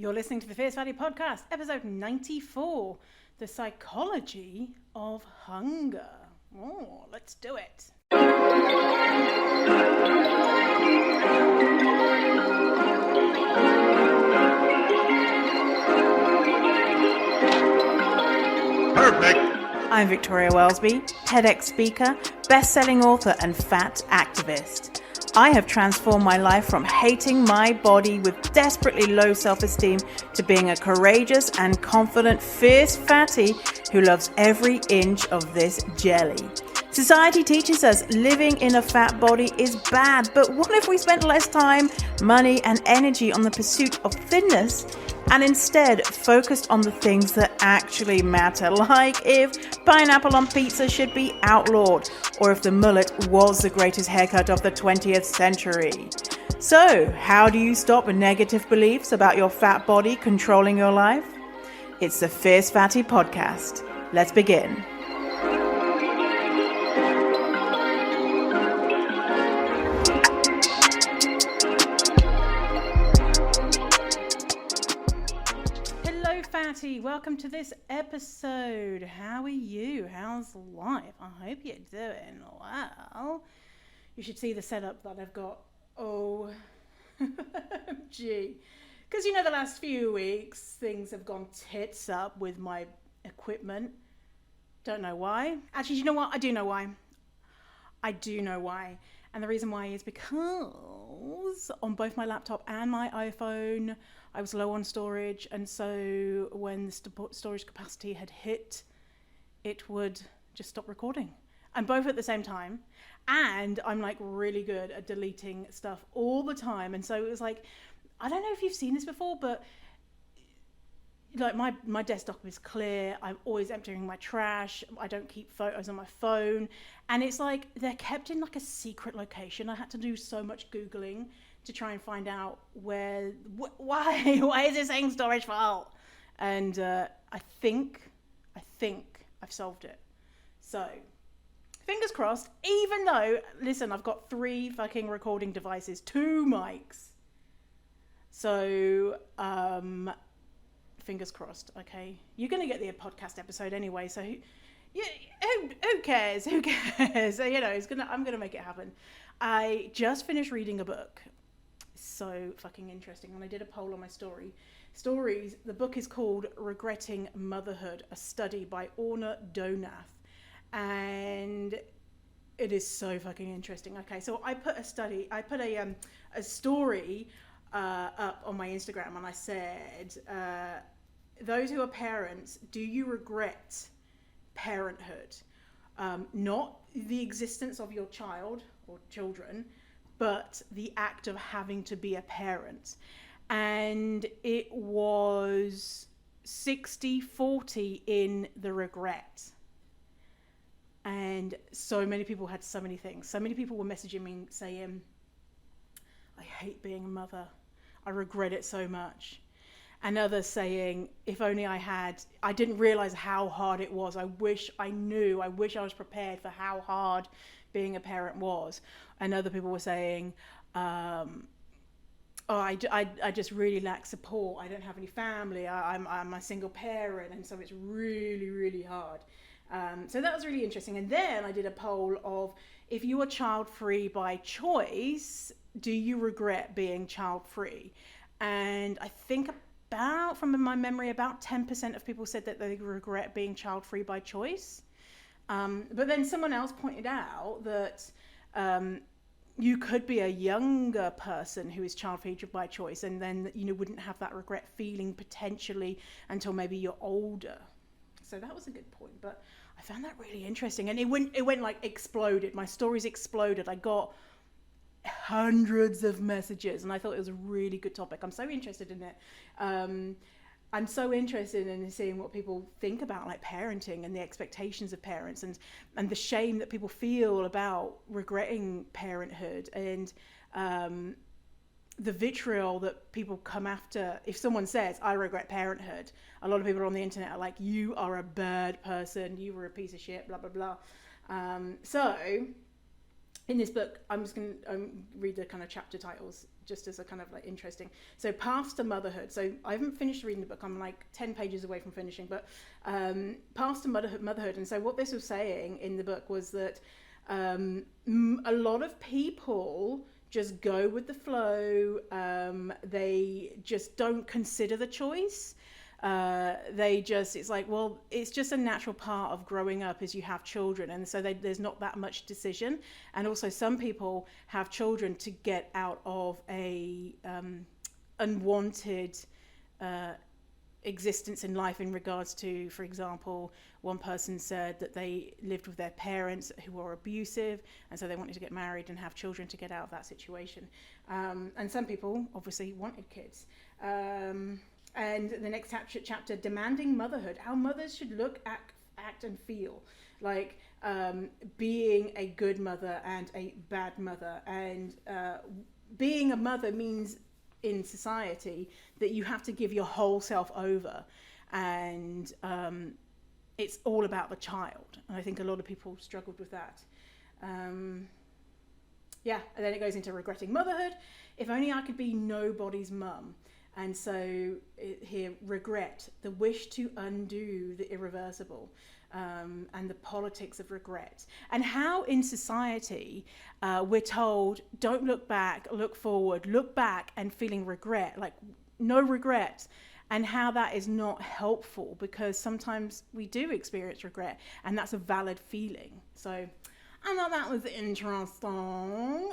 You're listening to the Fierce Fatty Podcast, episode 94, The Psychology of Hunger. Oh, let's do it. Perfect. I'm Victoria Wellesby, TEDx speaker, best-selling author, and fat activist. I have transformed my life from hating my body with desperately low self-esteem to being a courageous and confident, fierce fatty who loves every inch of this jelly. Society teaches us living in a fat body is bad, but what if we spent less time, money, and energy on the pursuit of thinness and instead focused on the things that actually matter, like if pineapple on pizza should be outlawed, or if the mullet was the greatest haircut of the 20th century. So, how do you stop negative beliefs about your fat body controlling your life? It's the Fierce Fatty Podcast. Let's begin. Welcome to this episode. How are you? How's life? I hope you're doing well. You should see the setup that I've got. Oh, gee. Because the last few weeks, things have gone tits up with my equipment. Don't know why. Actually, you know what? I do know why. And the reason why is because on both my laptop and my iPhone, I was low on storage, and so when the storage capacity had hit, it would just stop recording. And both at the same time. And I'm like really good at deleting stuff all the time. And so it was like, I don't know if you've seen this before, but like my desktop is clear. I'm always emptying my trash. I don't keep photos on my phone. And it's like they're kept in like a secret location. I had to do so much Googling to try and find out why is it saying storage full? And I think I've solved it. So fingers crossed, even though, listen, I've got 3 fucking recording devices, 2 mics. So, fingers crossed, okay? You're going to get the podcast episode anyway, so who cares? Who cares? So, I'm going to make it happen. I just finished reading a book. So fucking interesting. And I did a poll on my stories. The book is called Regretting Motherhood, a study by Orna Donath. And it is so fucking interesting. Okay, so I put a story up on my Instagram, and I said, those who are parents, do you regret parenthood? Not the existence of your child or children, but the act of having to be a parent. And it was 60-40 in the regret. And so many people had so many things. So many people were messaging me saying, I hate being a mother. I regret it so much. And others saying, if only I didn't realize how hard it was. I wish I was prepared for how hard being a parent was. And other people were saying, I just really lack support. I don't have any family. I'm a single parent, and so it's really, really hard. So that was really interesting. And then I did a poll of, if you are child-free by choice, do you regret being child-free? And I think from my memory, about 10% of people said that they regret being child-free by choice. But then someone else pointed out that you could be a younger person who is child-free by choice, and then wouldn't have that regret feeling potentially until maybe you're older. So that was a good point. But I found that really interesting, and it went like exploded. My stories exploded. I got hundreds of messages, and I thought it was a really good topic. I'm so interested in it. I'm so interested in seeing what people think about like parenting and the expectations of parents, and the shame that people feel about regretting parenthood, and the vitriol that people come after. If someone says, I regret parenthood, a lot of people on the internet are like, you are a bad person, you were a piece of shit, blah, blah, blah. So in this book, I'm just going to read the kind of chapter titles just as a kind of like interesting. So Paths to Motherhood. So I haven't finished reading the book. I'm like 10 pages away from finishing, but Paths to Motherhood. And so what this was saying in the book was that a lot of people just go with the flow. They just don't consider the choice. It's like, well, it's just a natural part of growing up as you have children. And so there's not that much decision. And also some people have children to get out of a unwanted existence in life in regards to, for example, one person said that they lived with their parents who were abusive, and so they wanted to get married and have children to get out of that situation. And some people obviously wanted kids. And the next chapter, Demanding Motherhood, how mothers should look, act and feel, like being a good mother and a bad mother. And being a mother means in society that you have to give your whole self over, and it's all about the child. And I think a lot of people struggled with that. And then it goes into regretting motherhood. If only I could be nobody's mum. And so here, regret, the wish to undo the irreversible, and the politics of regret, and how in society we're told, don't look back, look forward, look back and feeling regret, like no regret, and how that is not helpful, because sometimes we do experience regret and that's a valid feeling. So I thought that was interesting.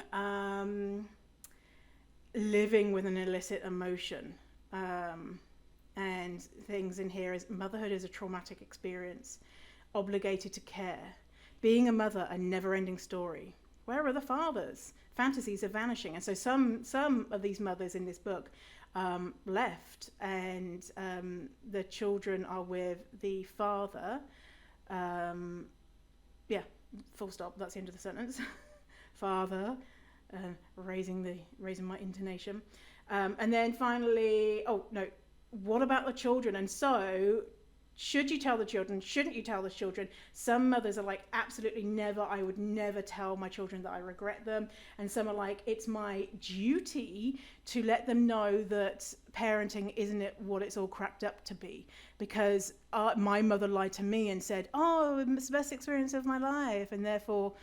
Living with an illicit emotion, and things in here is motherhood is a traumatic experience, obligated to care, being a mother, a never-ending story. Where are the fathers? Fantasies are vanishing. And so some of these mothers in this book left, and the children are with the father. Full stop, that's the end of the sentence. Father. Raising my intonation, and then finally, what about the children? And so, should you tell the children? Shouldn't you tell the children? Some mothers are like, absolutely never. I would never tell my children that I regret them. And some are like, it's my duty to let them know that parenting isn't it what it's all cracked up to be, because my mother lied to me and said, oh, it's the best experience of my life, and therefore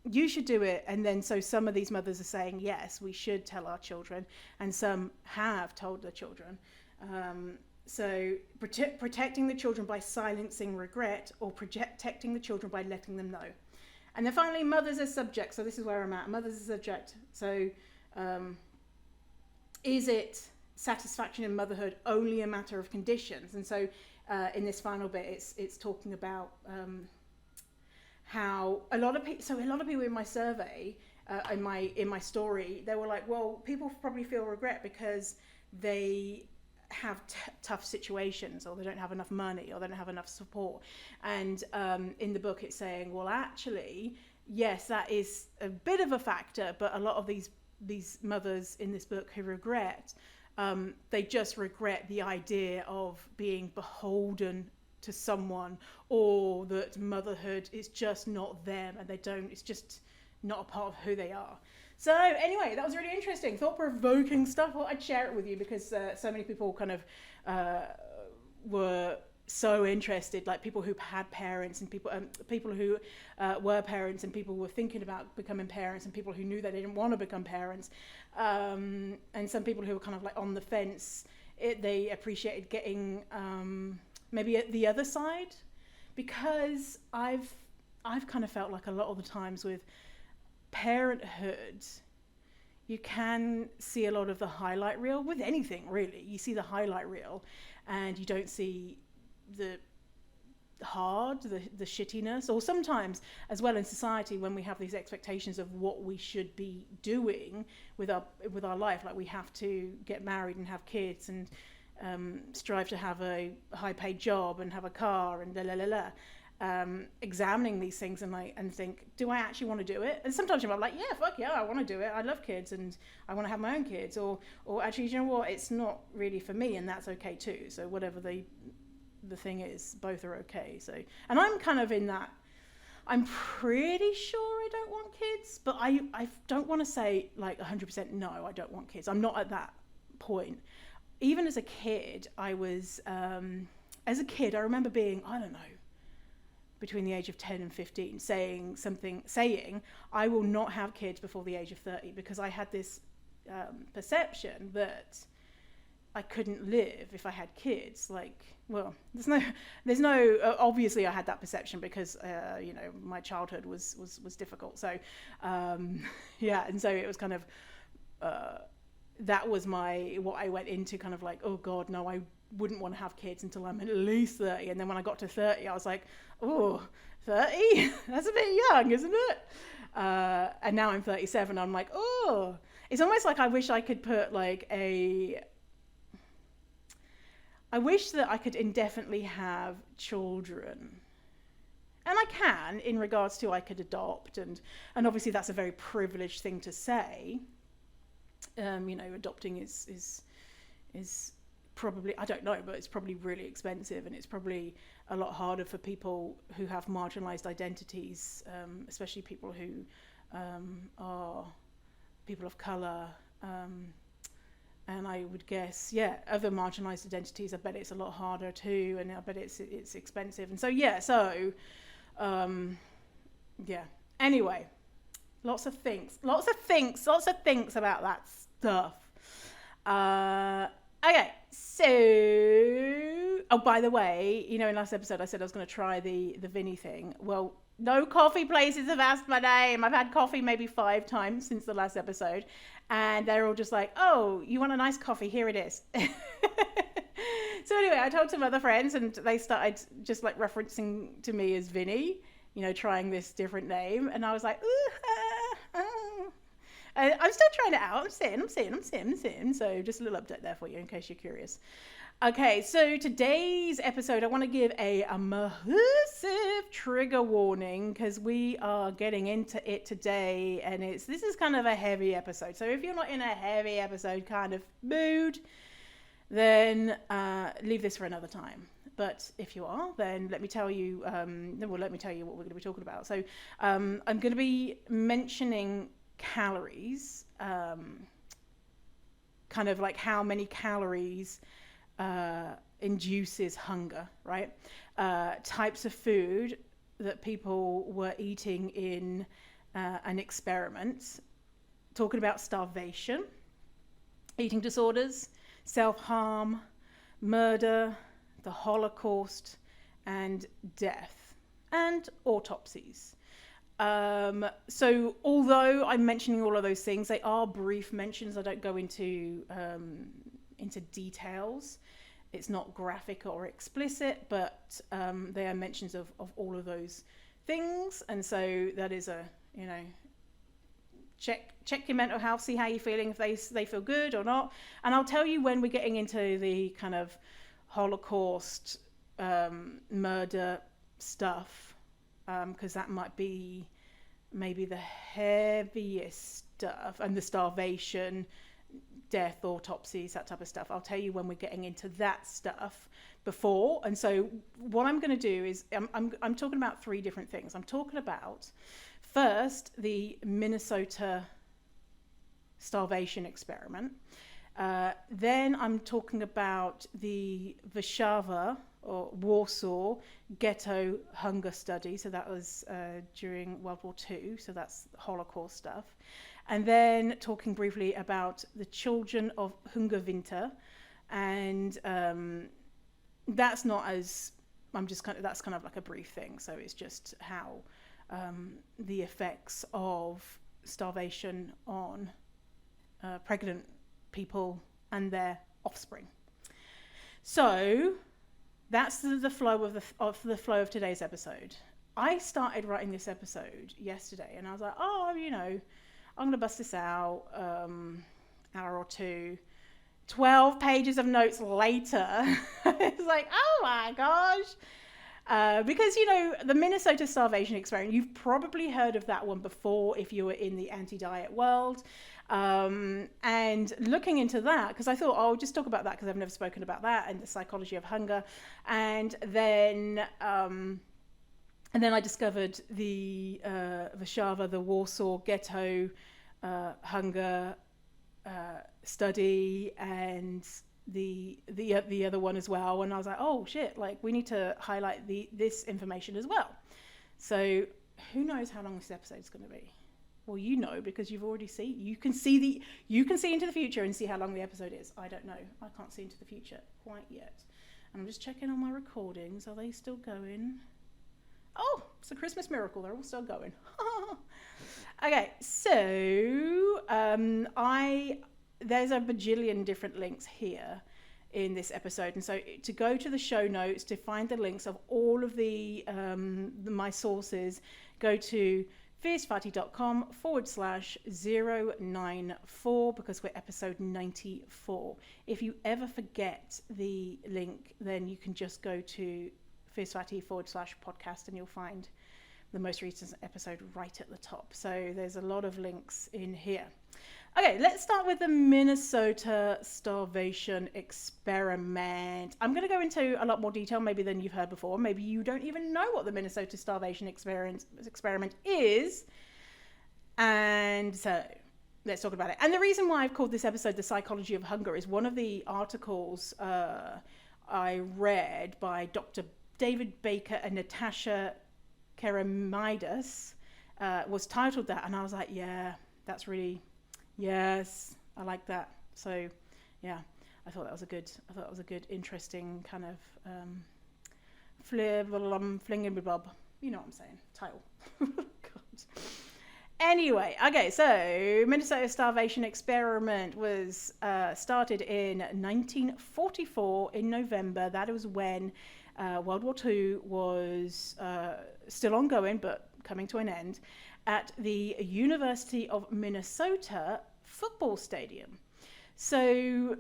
you should do it. And then so some of these mothers are saying, yes, we should tell our children, and some have told their children. So protecting the children by silencing regret, or protecting the children by letting them know. And then finally, mothers as subject. So this is where I'm at. Mothers as subject. So is it satisfaction in motherhood only a matter of conditions? And so in this final bit, it's talking about how a lot of people in my survey, in my story, they were like, well, people probably feel regret because they have tough situations, or they don't have enough money, or they don't have enough support. And in the book it's saying, well, actually, yes, that is a bit of a factor, but a lot of these mothers in this book who regret, they just regret the idea of being beholden to someone, or that motherhood is just not them, and it's just not a part of who they are. So anyway, that was really interesting, thought-provoking stuff. Well, I'd share it with you because so many people kind of were so interested, like people who had parents, and people who were parents, and people who were thinking about becoming parents, and people who knew they didn't want to become parents, and some people who were kind of like on the fence. They appreciated getting maybe at the other side, because I've kind of felt like a lot of the times with parenthood, you can see a lot of the highlight reel with anything really. You see the highlight reel and you don't see the shittiness, or sometimes as well in society when we have these expectations of what we should be doing with our life, like we have to get married and have kids and strive to have a high-paid job and have a car and examining these things and think, do I actually want to do it? And sometimes I'm like, yeah, fuck yeah, I want to do it. I love kids and I want to have my own kids. Or actually, you know what? It's not really for me, and that's okay too. So whatever the thing is, both are okay. So, and I'm kind of in that I'm pretty sure I don't want kids, but I don't want to say like 100% no, I don't want kids. I'm not at that point. Even as a kid, I remember being, I don't know, between the age of 10 and 15, saying, I will not have kids before the age of 30, because I had this perception that I couldn't live if I had kids. Like, well, there's no obviously I had that perception because my childhood was difficult. So yeah, and so it was kind of that was what I went into, kind of like, oh God, no, I wouldn't want to have kids until I'm at least 30. And then when I got to 30, I was like, oh, 30? That's a bit young, isn't it? And now I'm 37. I'm like, oh, it's almost like I wish I could put like I wish that I could indefinitely have children. And I can, in regards to I could adopt, and obviously that's a very privileged thing to say. Adopting is probably, I don't know, but it's probably really expensive, and it's probably a lot harder for people who have marginalized identities, especially people who are people of color, and I would guess, other marginalized identities, I bet it's a lot harder too, and I bet it's expensive. And so, anyway, lots of things about that stuff. Okay, so, oh, by the way, in last episode I said I was going to try the Vinny thing. Well, no coffee places have asked my name. I've had coffee maybe 5 times since the last episode, and they're all just like, oh, you want a nice coffee? Here it is. So anyway, I told some other friends, and they started just like referencing to me as Vinny, trying this different name, and I was like, I'm still trying it out. I'm sitting. So just a little update there for you in case you're curious. Okay, so today's episode, I want to give a massive trigger warning, because we are getting into it today, and this is kind of a heavy episode. So if you're not in a heavy episode kind of mood, then leave this for another time. But if you are, then let me tell you what we're going to be talking about. So I'm going to be mentioning calories, kind of like how many calories induces hunger, right? Types of food that people were eating in an experiment, talking about starvation, eating disorders, self-harm, murder, the Holocaust, and death, and autopsies. So although I'm mentioning all of those things, they are brief mentions. I don't go into details. It's not graphic or explicit, but they are mentions of all of those things. And so that is check your mental health, see how you're feeling, if they feel good or not. And I'll tell you when we're getting into the kind of Holocaust, murder stuff, because that might be maybe the heaviest stuff, and the starvation, death, autopsies, that type of stuff. I'll tell you when we're getting into that stuff before. And so what I'm going to do is I'm talking about 3 different things. I'm talking about first the Minnesota Starvation Experiment. Then I'm talking about the Warsaw Ghetto Hunger Study. So that was during World War II. So that's Holocaust stuff. And then talking briefly about the Children of HungerWinter. And that's kind of like a brief thing. So it's just how the effects of starvation on pregnant people and their offspring. So that's the flow of today's episode. I started writing this episode yesterday, and I was like, I'm going to bust this out, hour or two. 12 pages of notes later, it's like, oh my gosh. Because, the Minnesota Starvation Experiment, you've probably heard of that one before if you were in the anti-diet world. And looking into that, because I thought, I'll just talk about that because I've never spoken about that, and the psychology of hunger. And then And then I discovered the Warszawa, the Warsaw Ghetto Hunger Study, and the other one as well. And I was like, oh shit, like we need to highlight this information as well. So who knows how long this episode is going to be? Well, you know, because you've already seen. You can see into the future and see how long the episode is. I don't know. I can't see into the future quite yet. And I'm just checking on my recordings. Are they still going? Oh, it's a Christmas miracle. They're all still going. Okay, so there's a bajillion different links here in this episode, and so to go to the show notes to find the links of all of my sources, go to fiercefati.com/094 because we're episode 94. If you ever forget the link, then you can just go to fiercefati/podcast and you'll find the most recent episode right at the top. So there's a lot of links in here. Okay, let's start with the Minnesota Starvation Experiment. I'm going to go into a lot more detail maybe than you've heard before. Maybe you don't even know what the Minnesota Starvation Experiment is. And so let's talk about it. And the reason why I've called this episode The Psychology of Hunger is one of the articles I read by Dr. David Baker and Natasha Keramidas was titled that. And I was like, yeah, that's really... Yes, I like that. So, yeah, I thought that was a good, interesting kind of flinging bob. You know what I'm saying? Title. God. Anyway, okay, so Minnesota Starvation Experiment was started in 1944 in November. That was when World War II was still ongoing, but coming to an end, at the University of Minnesota football stadium. So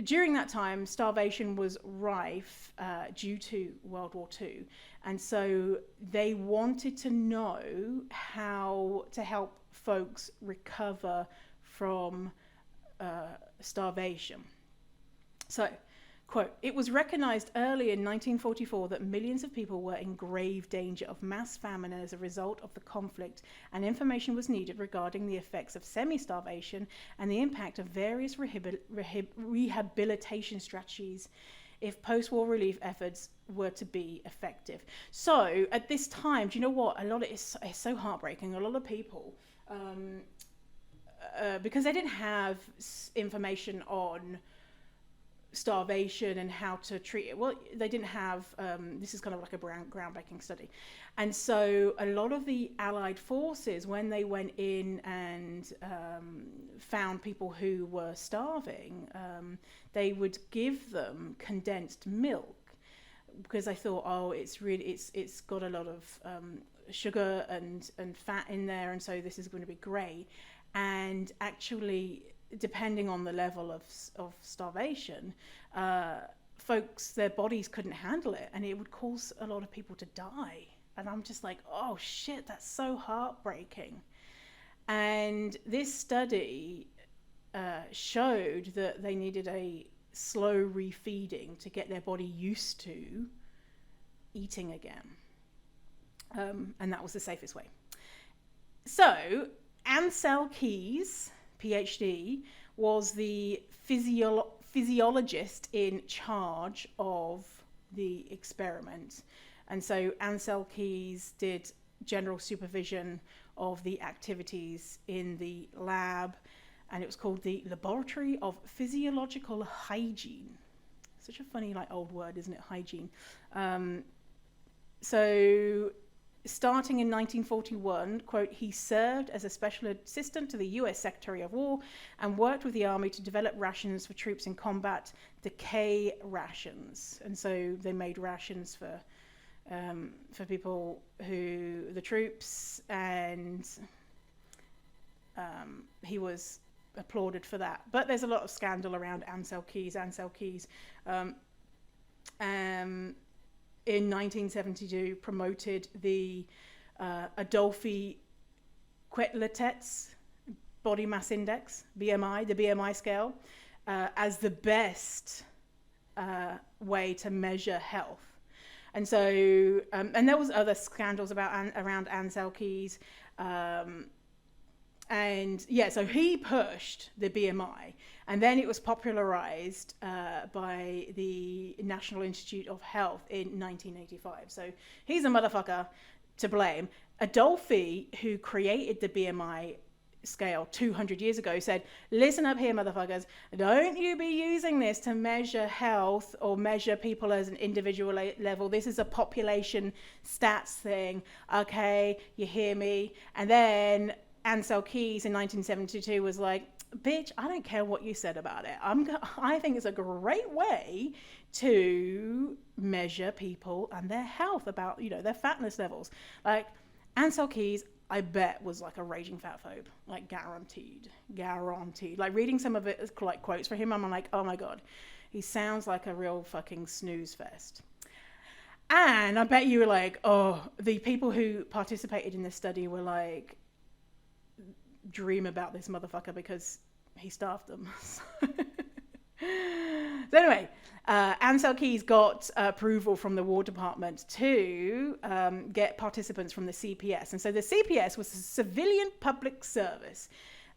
during that time, starvation was rife due to World War II. And so they wanted to know how to help folks recover from starvation. So, quote, it was recognized early in 1944 that millions of people were in grave danger of mass famine as a result of the conflict, and information was needed regarding the effects of semi-starvation and the impact of various rehabilitation strategies if post-war relief efforts were to be effective. So at this time, do you know what? A lot of it's so heartbreaking. A lot of people, because they didn't have information on starvation and how to treat it. Well, they didn't have, this is kind of like a groundbreaking study. And so a lot of the Allied forces, when they went in and found people who were starving, they would give them condensed milk because I thought, oh, it's got a lot of sugar and fat in there, and so this is going to be great. And actually, depending on the level of starvation, folks, their bodies couldn't handle it, and it would cause a lot of people to die. And I'm just like, oh shit, that's so heartbreaking. And this study showed that they needed a slow refeeding to get their body used to eating again. And that was the safest way. So Ansel Keys, PhD, was the physiologist in charge of the experiment. And so Ansel Keys did general supervision of the activities in the lab, and it was called the Laboratory of Physiological Hygiene. Such a funny, old word, isn't it? Hygiene. So starting in 1941, quote, he served as a special assistant to the U.S. Secretary of War and worked with the Army to develop rations for troops in combat, decay rations. And so they made rations for people the troops, and he was applauded for that. But there's a lot of scandal around Ansel Keys. In 1972, promoted the Adolphe Quetelet's body mass index, BMI, the BMI scale, as the best way to measure health. And so, and there was other scandals around Ansel Keys. And yeah, so he pushed the BMI, and then it was popularized by the National Institute of Health in 1985. So he's a motherfucker to blame. Adolphi, who created the BMI scale 200 years ago, said, listen up here, motherfuckers, don't you be using this to measure health or measure people as an individual level. This is a population stats thing. Okay, you hear me? And then Ansel Keys in 1972 was like, bitch, I don't care what you said about it. I think it's a great way to measure people and their health, about, you know, their fatness levels. Like, Ansel Keys, I bet, was like a raging fatphobe, like guaranteed. Like, reading some of it, like quotes for him, I'm like, oh my God, he sounds like a real fucking snooze fest. And I bet you were like, oh, the people who participated in this study were like, dream about this motherfucker because he starved them. So anyway, Ansel Keys got approval from the War Department to get participants from the CPS. And so the CPS was a civilian public service,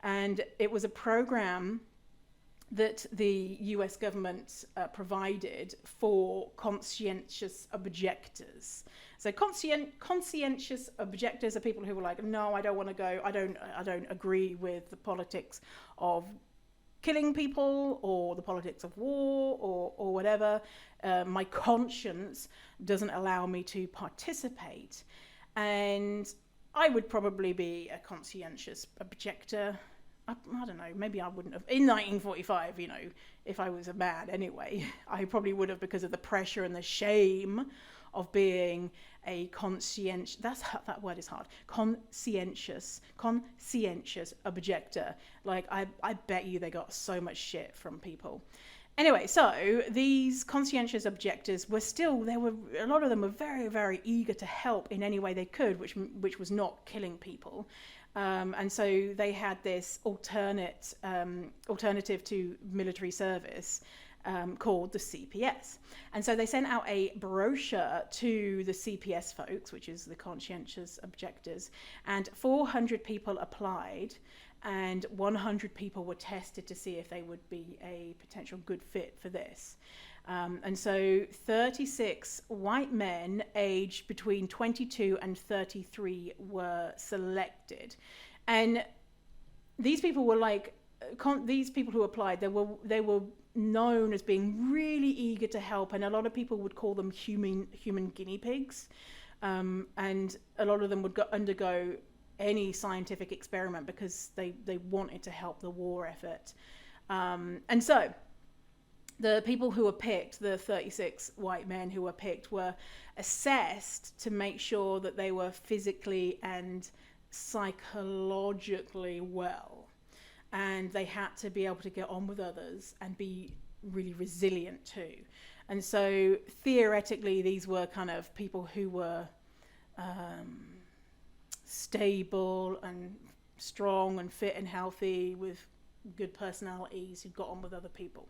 and it was a program that the US government provided for conscientious objectors. So conscientious objectors are people who were like, no, I don't want to go. I don't agree with the politics of killing people or the politics of war or whatever. My conscience doesn't allow me to participate. And I would probably be a conscientious objector. I don't know, maybe I wouldn't have. In 1945, you know, if I was a man anyway, I probably would have, because of the pressure and the shame of being a that word is hard, conscientious objector. Like, I bet you they got so much shit from people. Anyway, so these conscientious objectors were still, a lot of them were very, very eager to help in any way they could, which was not killing people. And so they had this alternative to military service called the CPS. And so they sent out a brochure to the CPS folks, which is the conscientious objectors, and 400 people applied, and 100 people were tested to see if they would be a potential good fit for this. And so 36 white men aged between 22 and 33 were selected. And these people were like, these people who applied, they were known as being really eager to help, and a lot of people would call them human guinea pigs. And a lot of them would undergo any scientific experiment because they wanted to help the war effort. And so the people who were picked, the 36 white men who were picked, were assessed to make sure that they were physically and psychologically well. And they had to be able to get on with others and be really resilient too. And so theoretically, these were kind of people who were stable and strong and fit and healthy with good personalities who got on with other people.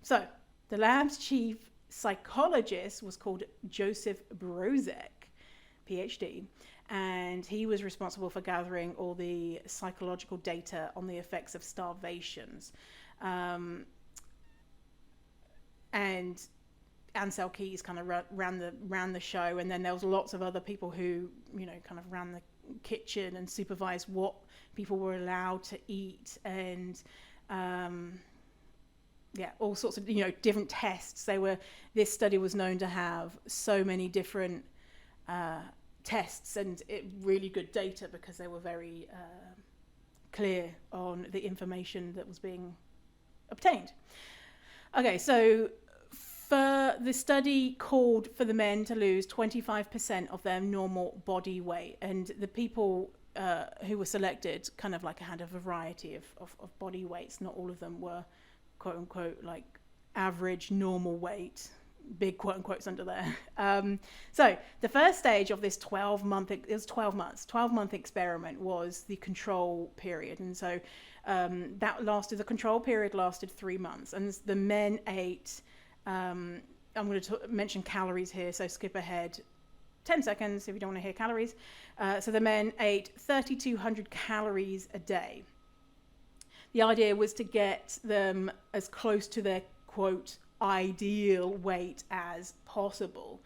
So the lab's chief psychologist was called Joseph Brozek, PhD, and he was responsible for gathering all the psychological data on the effects of starvations. And Ansel Keys kind of ran the show, and then there was lots of other people who, you know, kind of ran the kitchen and supervised what people were allowed to eat, and all sorts of, you know, different tests. This study was known to have so many different tests and really good data because they were very clear on the information that was being obtained. Okay, so for the study called for the men to lose 25% of their normal body weight, and the people who were selected kind of like had a variety of body weights. Not all of them were quote unquote like average normal weight, big quote unquotes under there. So the first stage of this 12-month experiment was the control period. And so the control period lasted 3 months, and the men ate I'm going to mention calories here, so skip ahead 10 seconds if you don't want to hear calories. So the men ate 3,200 calories a day. The idea was to get them as close to their, quote, ideal weight as possible.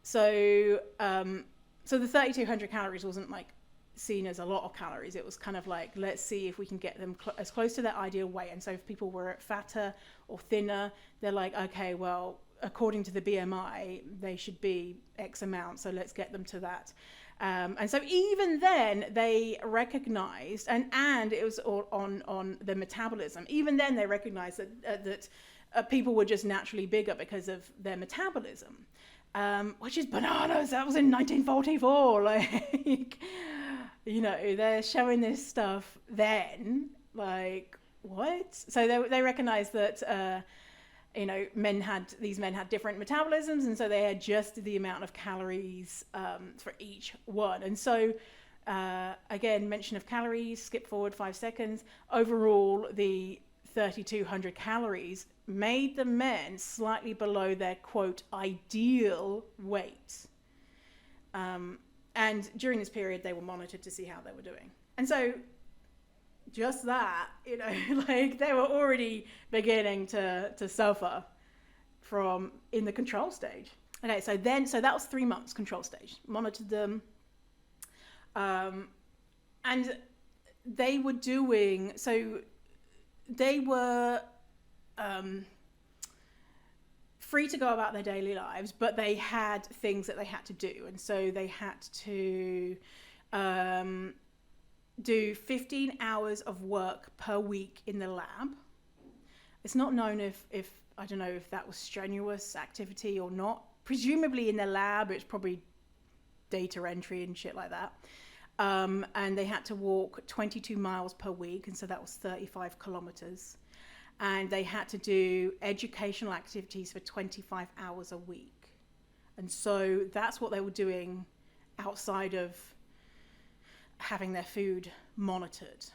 So the 3,200 calories wasn't like seen as a lot of calories. It was kind of like, let's see if we can get them as close to their ideal weight. And so if people were fatter or thinner, they're like, okay, well, according to the BMI, they should be X amount. So let's get them to that. And so even then they recognized, and it was all on the metabolism. Even then they recognized that people were just naturally bigger because of their metabolism, which is bananas. That was in 1944. Like, you know, they're showing this stuff then. Like, what? So they recognized that, you know, these men had different metabolisms, and so they adjusted the amount of calories for each one. And so, again, mention of calories, skip forward 5 seconds. Overall, the 3,200 calories made the men slightly below their, quote, ideal weight. And during this period, they were monitored to see how they were doing. And so just that, you know, like they were already beginning to suffer from in the control stage. Okay, so that was 3 months control stage. Monitored them. And they were doing, so they were free to go about their daily lives, but they had things that they had to do. And so they had to do 15 hours of work per week in the lab. It's not known if I don't know if that was strenuous activity or not. Presumably in the lab, it's probably data entry and shit like that. And they had to walk 22 miles per week, and so that was 35 kilometers. And they had to do educational activities for 25 hours a week. And so that's what they were doing outside of having their food monitored.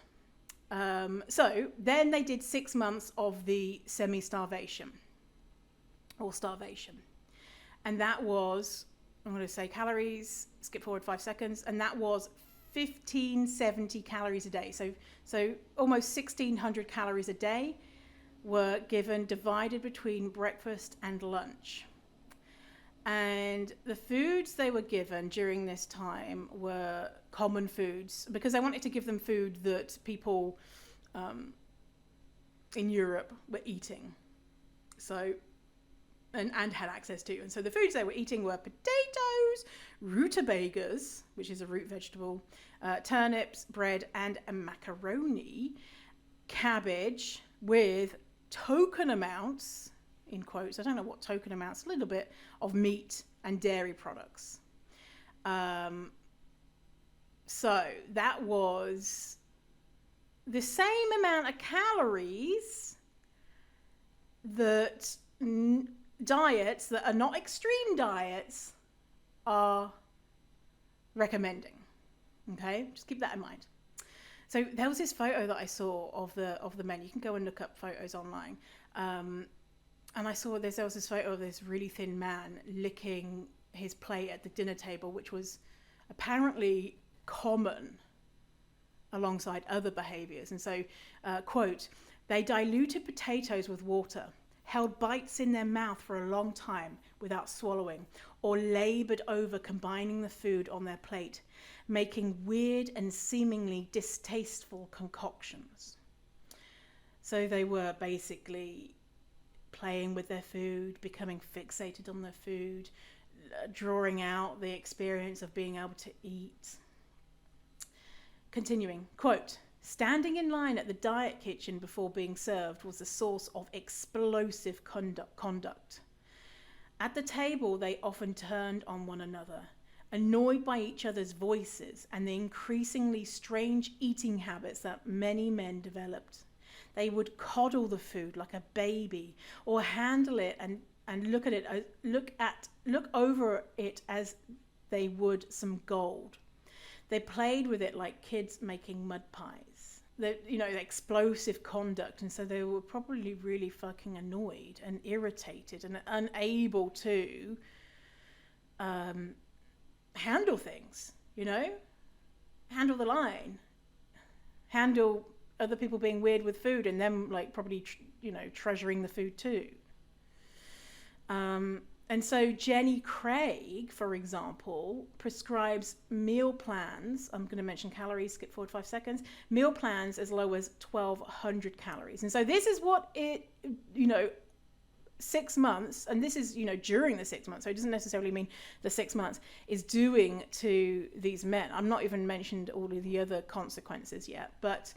So then they did 6 months of the semi-starvation or starvation. And that was, I'm going to say calories, skip forward 5 seconds, and that was 1,570 calories a day. So almost 1,600 calories a day were given, divided between breakfast and lunch. And the foods they were given during this time were common foods, because they wanted to give them food that people in Europe were eating. So, and had access to. And so the foods they were eating were potatoes, rutabagas, which is a root vegetable, turnips, bread, and a macaroni, cabbage with token amounts, in quotes, I don't know what token amounts, a little bit of meat and dairy products. So that was the same amount of calories that diets that are not extreme diets are recommending. Okay, just keep that in mind. So there was this photo that I saw of the men. You can go and look up photos online. And I saw there was this photo of this really thin man licking his plate at the dinner table, which was apparently common alongside other behaviors. And so, quote, they diluted potatoes with water, held bites in their mouth for a long time without swallowing, or labored over combining the food on their plate, making weird and seemingly distasteful concoctions. So they were basically playing with their food, becoming fixated on their food, drawing out the experience of being able to eat. Continuing, quote, standing in line at the diet kitchen before being served was a source of explosive conduct. At the table, they often turned on one another, annoyed by each other's voices and the increasingly strange eating habits that many men developed. They would coddle the food like a baby, or handle it and look over it as they would some gold. They played with it like kids making mud pies. the explosive conduct, and so they were probably really fucking annoyed and irritated and unable to handle things, handle the line, handle other people being weird with food, and them like probably treasuring the food too. And so Jenny Craig, for example, prescribes meal plans. I'm going to mention calories, skip forward 5 seconds. Meal plans as low as 1,200 calories. And so this is what 6 months, and this is, during the 6 months, so it doesn't necessarily mean the 6 months, is doing to these men. I'm not even mentioned all of the other consequences yet, but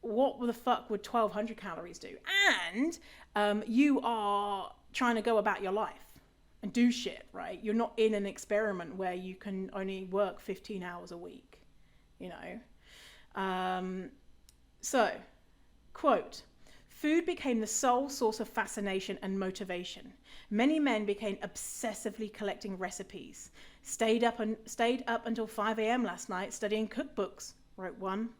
what the fuck would 1,200 calories do? And you are trying to go about your life and do shit, right? You're not in an experiment where you can only work 15 hours a week, So, quote, "Food became the sole source of fascination and motivation. Many men became obsessively collecting recipes. Stayed up until 5 a.m. last night studying cookbooks," wrote one.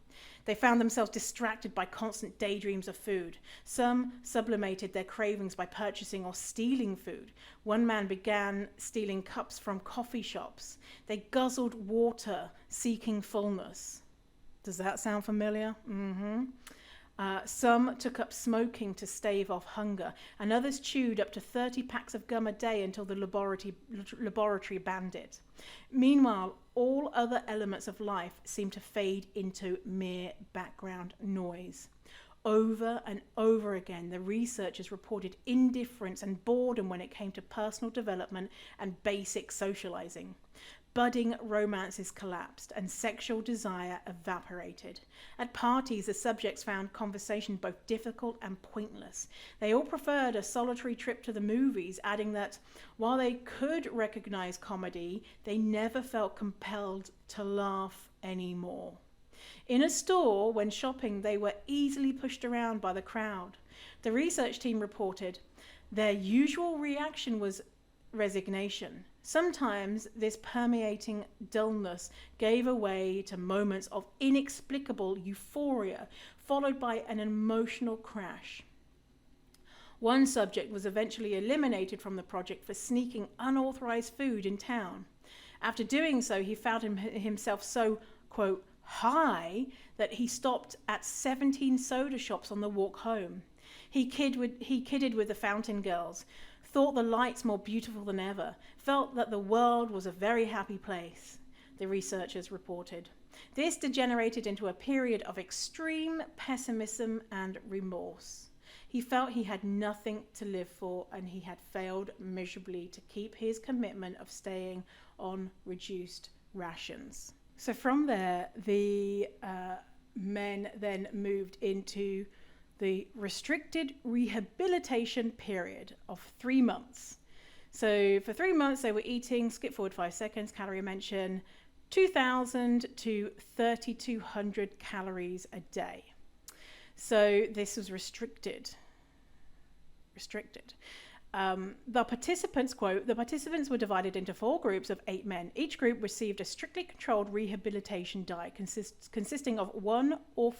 "They found themselves distracted by constant daydreams of food. Some sublimated their cravings by purchasing or stealing food. One man began stealing cups from coffee shops. They guzzled water, seeking fullness." Does that sound familiar? Mm-hmm. Some took up smoking to stave off hunger, and others chewed up to 30 packs of gum a day until the laboratory banned it. Meanwhile, all other elements of life seemed to fade into mere background noise. Over and over again, the researchers reported indifference and boredom when it came to personal development and basic socializing. Budding romances collapsed and sexual desire evaporated. At parties, the subjects found conversation both difficult and pointless. They all preferred a solitary trip to the movies, adding that while they could recognize comedy, they never felt compelled to laugh anymore. In a store, when shopping, they were easily pushed around by the crowd. The research team reported their usual reaction was resignation. Sometimes this permeating dullness gave way to moments of inexplicable euphoria, followed by an emotional crash. One subject was eventually eliminated from the project for sneaking unauthorized food in town. After doing so, he found himself so, quote, high that he stopped at 17 soda shops on the walk home. He kidded with the fountain girls, thought the lights more beautiful than ever, felt that the world was a very happy place, the researchers reported. This degenerated into a period of extreme pessimism and remorse. He felt he had nothing to live for, and he had failed miserably to keep his commitment of staying on reduced rations. So from there, the men then moved into the restricted rehabilitation period of 3 months. So for 3 months, they were eating, skip forward 5 seconds, calorie mention, 2,000 to 3,200 calories a day. So this was restricted. The participants, quote, "The participants were divided into 4 groups of 8 men. Each group received a strictly controlled rehabilitation diet consisting of one of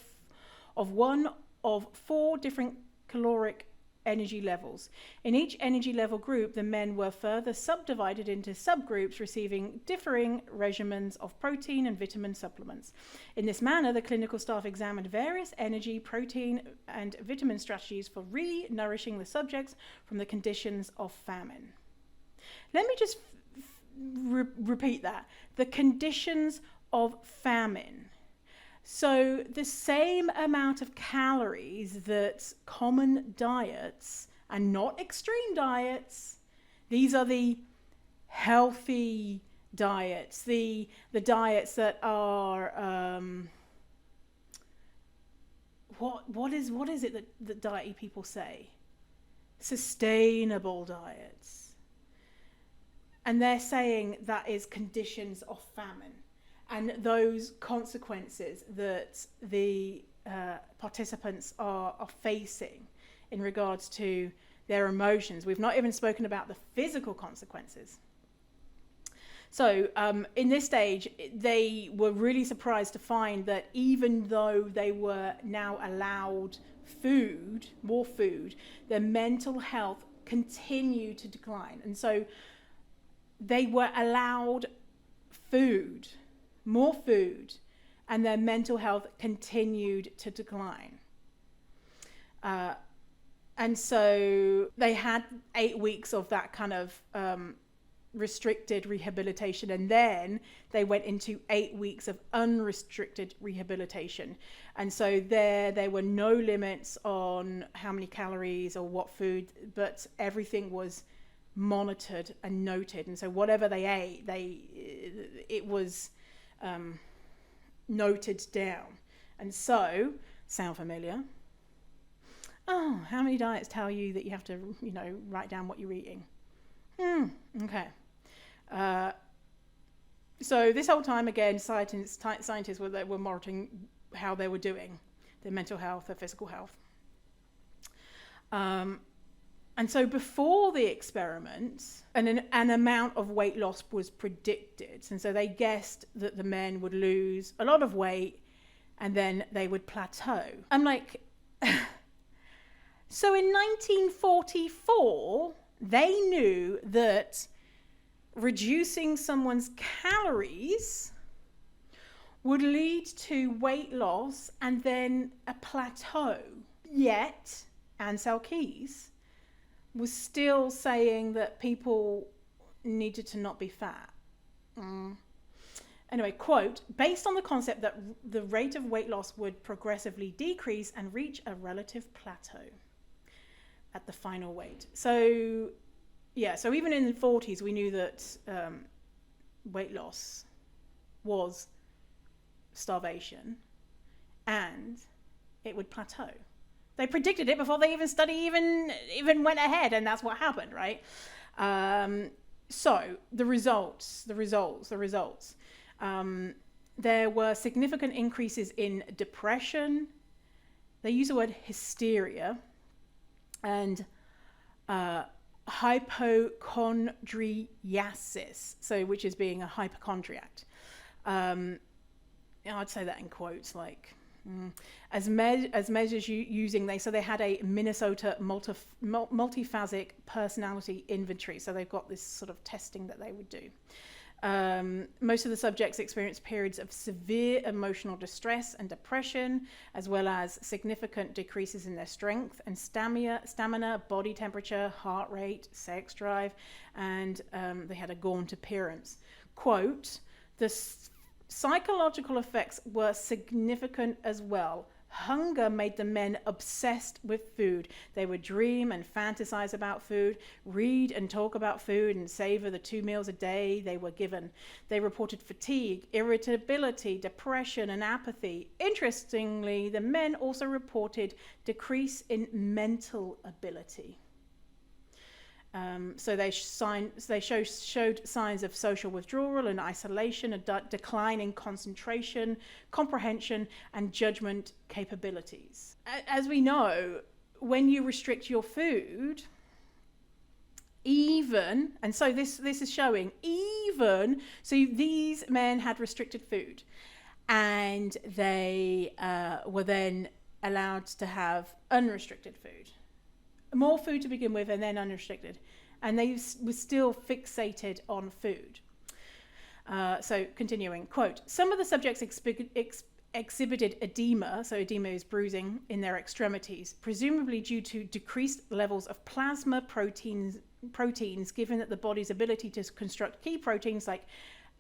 4 different caloric energy levels. In each energy level group, the men were further subdivided into subgroups receiving differing regimens of protein and vitamin supplements. In this manner, the clinical staff examined various energy, protein, and vitamin strategies for re-nourishing the subjects from the conditions of famine." Let me just repeat that. The conditions of famine. So the same amount of calories that common diets, and not extreme diets, these are the healthy diets, the diets that are what is it that diety people say? Sustainable diets. And they're saying that is conditions of famine. And those consequences that the participants are facing in regards to their emotions. We've not even spoken about the physical consequences. So in this stage, they were really surprised to find that even though they were now allowed food, more food, their mental health continued to decline. And so they were allowed food, more food, and their mental health continued to decline. And so they had 8 weeks of that kind of restricted rehabilitation, and then they went into 8 weeks of unrestricted rehabilitation. And so there were no limits on how many calories or what food, but everything was monitored and noted. And so whatever they ate, it was noted down. And so, sound familiar? Oh, how many diets tell you that you have to, write down what you're eating? Okay. So this whole time, again, scientists were monitoring how they were doing, their mental health, their physical health. And so before the experiment, an amount of weight loss was predicted. And so they guessed that the men would lose a lot of weight and then they would plateau. I'm like, so in 1944, they knew that reducing someone's calories would lead to weight loss and then a plateau. Yet, Ansel Keys was still saying that people needed to not be fat. Anyway, quote, based on the concept that the rate of weight loss would progressively decrease and reach a relative plateau at the final weight. So, yeah, so even in the 40s, we knew that weight loss was starvation and it would plateau. They predicted it before they even went ahead, and that's what happened, right? So the results. There were significant increases in depression. They use the word hysteria and hypochondriasis, so which is being a hypochondriac. I'd say that in quotes, like as measures using they had a Minnesota multiphasic personality inventory. So they've got this sort of testing that they would do. Most of the subjects experienced periods of severe emotional distress and depression, as well as significant decreases in their strength and stamina, body temperature, heart rate, sex drive, and they had a gaunt appearance. Quote, the psychological effects were significant as well. Hunger made the men obsessed with food. They would dream and fantasize about food, read and talk about food, and savor the 2 meals a day they were given. They reported fatigue, irritability, depression, and apathy. Interestingly, the men also reported decrease in mental ability. So they showed signs of social withdrawal and isolation, a decline in concentration, comprehension, and judgment capabilities. As we know, when you restrict your food, and so this is showing, so these men had restricted food, and they were then allowed to have unrestricted food. More food to begin with and then unrestricted. And they were still fixated on food. So continuing, quote, some of the subjects exhibited edema, so edema is bruising, in their extremities, presumably due to decreased levels of plasma proteins, given that the body's ability to construct key proteins like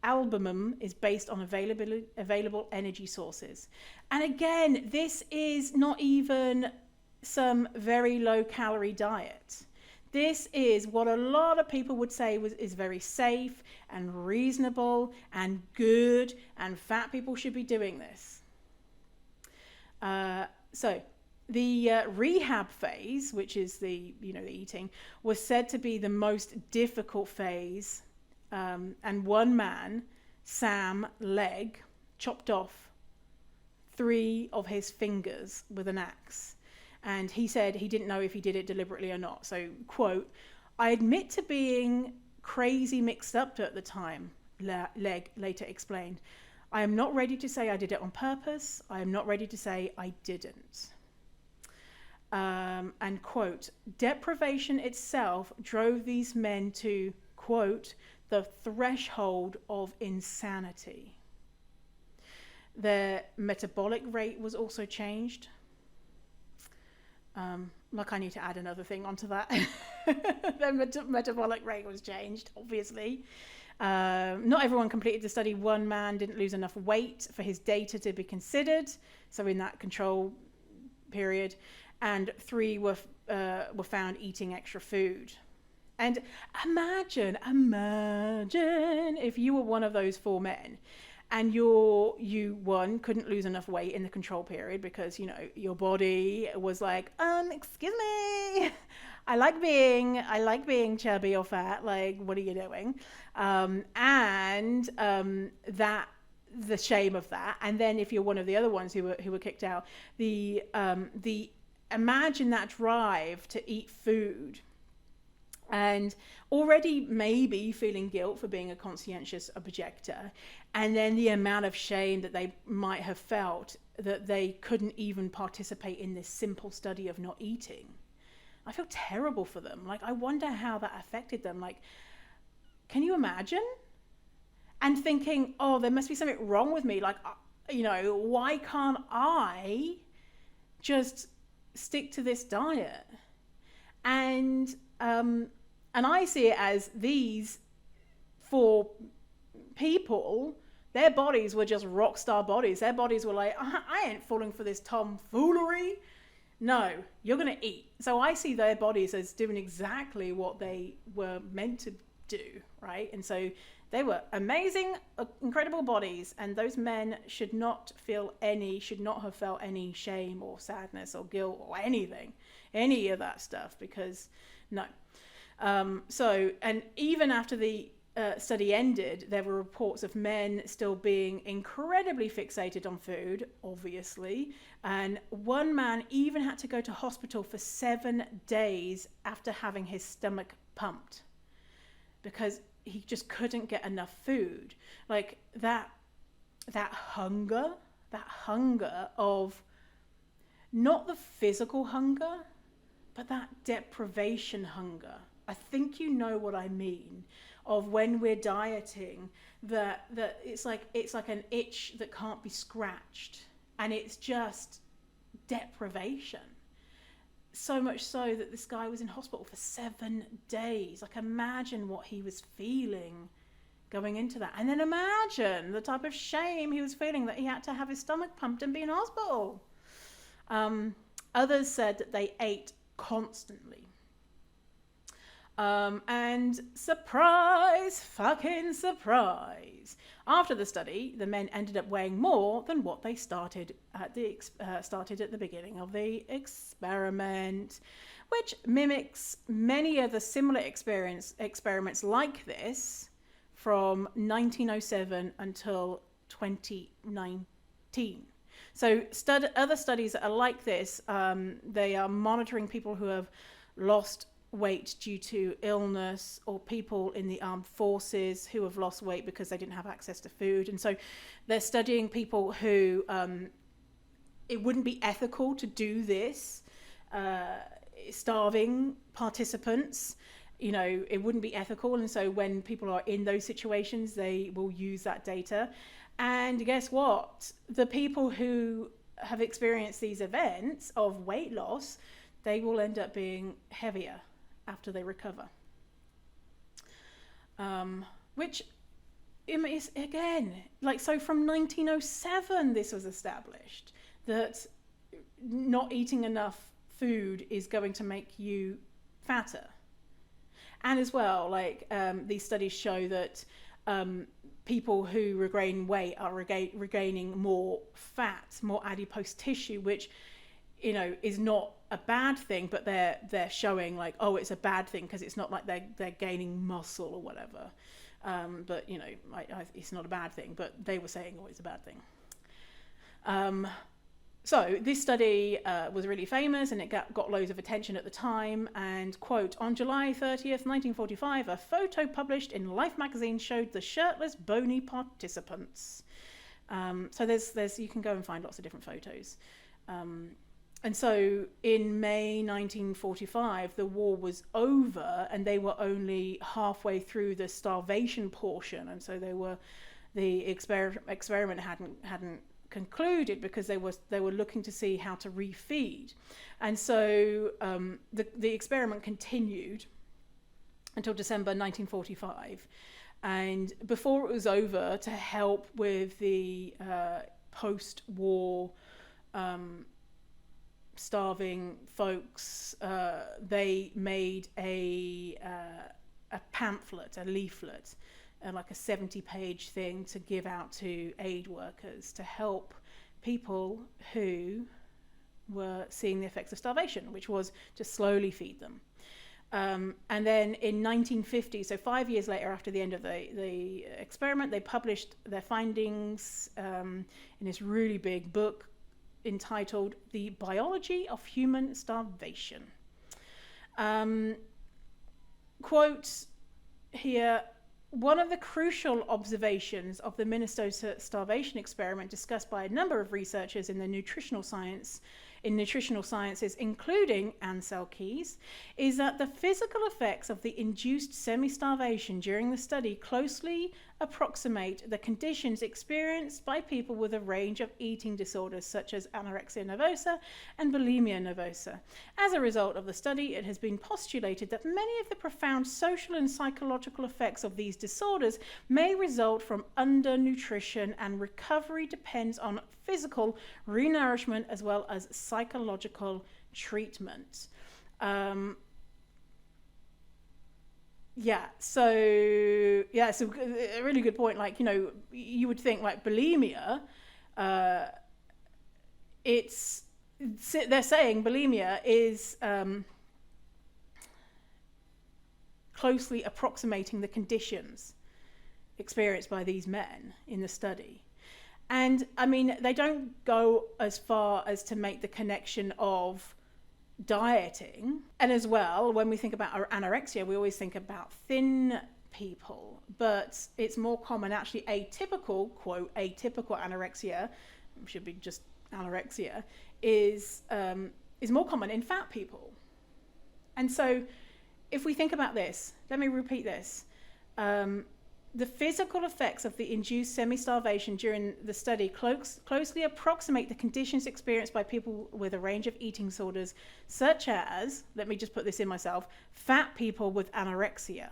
albumin is based on available energy sources. And again, this is not even some very low calorie diet. This is what a lot of people would say is very safe and reasonable and good, and fat people should be doing this. So the rehab phase, which is the eating, was said to be the most difficult phase, and one man, Sam Legg, chopped off 3 of his fingers with an axe. And he said he didn't know if he did it deliberately or not. So, quote, I admit to being crazy mixed up at the time. later explained, "I am not ready to say I did it on purpose. I am not ready to say I didn't." And quote, "Deprivation itself drove these men to," quote, "the threshold of insanity." Their metabolic rate was also changed. Like I need to add another thing onto that. Their metabolic rate was changed, obviously. Not everyone completed the study. One man didn't lose enough weight for his data to be considered, so in that control period, and 3 were found eating extra food. And imagine if you were one of those 4 men, and you couldn't lose enough weight in the control period because, you know, your body was like, excuse me, I like being chubby or fat. Like, what are you doing? That the shame of that. And then if you're one of the other ones who were kicked out, the imagine that drive to eat food. And already maybe feeling guilt for being a conscientious objector, and then the amount of shame that they might have felt that they couldn't even participate in this simple study of not eating. I feel terrible for them. Like, I wonder how that affected them. Like, can you imagine? And thinking, oh, there must be something wrong with me. Like, you know, why can't I just stick to this diet? And I see it as these 4 people, their bodies were just rock star bodies. Their bodies were like, I ain't falling for this tomfoolery. No, you're going to eat. So I see their bodies as doing exactly what they were meant to do, right? And so they were amazing, incredible bodies. And those men should not have felt any shame or sadness or guilt or anything, any of that stuff, because no. And even after the study ended, there were reports of men still being incredibly fixated on food, obviously. And one man even had to go to hospital for 7 days after having his stomach pumped because he just couldn't get enough food. Like that hunger of not the physical hunger, but that deprivation hunger. I think you know what I mean, of when we're dieting, that it's like an itch that can't be scratched, and it's just deprivation. So much so that this guy was in hospital for 7 days. Like, imagine what he was feeling going into that. And then imagine the type of shame he was feeling that he had to have his stomach pumped and be in hospital. Others said that they ate constantly. And surprise, fucking surprise. After the study, the men ended up weighing more than what they started at the beginning of the experiment, which mimics many of the similar experiments like this from 1907 until 2019. So other studies that are like this, they are monitoring people who have lost weight due to illness, or people in the armed forces who have lost weight because they didn't have access to food. And so they're studying people who it wouldn't be ethical to do this, starving participants. You know, it wouldn't be ethical. And so when people are in those situations, they will use that data. And guess what? The people who have experienced these events of weight loss, they will end up being heavier after they recover. Which is, again, like, so from 1907 this was established, that not eating enough food is going to make you fatter. And as well, like, these studies show that people who regain weight are regaining more fat, more adipose tissue, which, you know, is not a bad thing, but they're showing like, oh, it's a bad thing because it's not like they're gaining muscle or whatever. But, you know, it's not a bad thing, but they were saying, oh, it's a bad thing. So this study was really famous, and it got loads of attention at the time. And quote, on July 30th, 1945, a photo published in Life magazine showed the shirtless, bony participants. So there's you can go and find lots of different photos. And so in May 1945, the war was over, and they were only halfway through the starvation portion, and so the experiment hadn't concluded, because they were looking to see how to refeed. And so the experiment continued until December 1945, and before it was over, to help with the post-war starving folks, they made a pamphlet, a leaflet, like a 70-page thing to give out to aid workers to help people who were seeing the effects of starvation, which was to slowly feed them. And then in 1950, so 5 years later after the end of the experiment, they published their findings in this really big book entitled The Biology of Human Starvation. Quote here, one of the crucial observations of the Minnesota Starvation Experiment, discussed by a number of researchers in nutritional sciences, including Ansel Keys, is that the physical effects of the induced semi-starvation during the study closely approximate the conditions experienced by people with a range of eating disorders such as anorexia nervosa and bulimia nervosa. As a result of the study, it has been postulated that many of the profound social and psychological effects of these disorders may result from undernutrition, and recovery depends on physical renourishment as well as psychological treatment. So a really good point. Like, you would think like bulimia, they're saying bulimia is closely approximating the conditions experienced by these men in the study. And I mean, they don't go as far as to make the connection of dieting. And as well, when we think about anorexia, we always think about thin people, but it's more common, actually atypical, quote, atypical anorexia, should be just anorexia, is more common in fat people. And so if we think about this, let me repeat this. The physical effects of the induced semi-starvation during the study closely approximate the conditions experienced by people with a range of eating disorders, such as, let me just put this in myself, fat people with anorexia.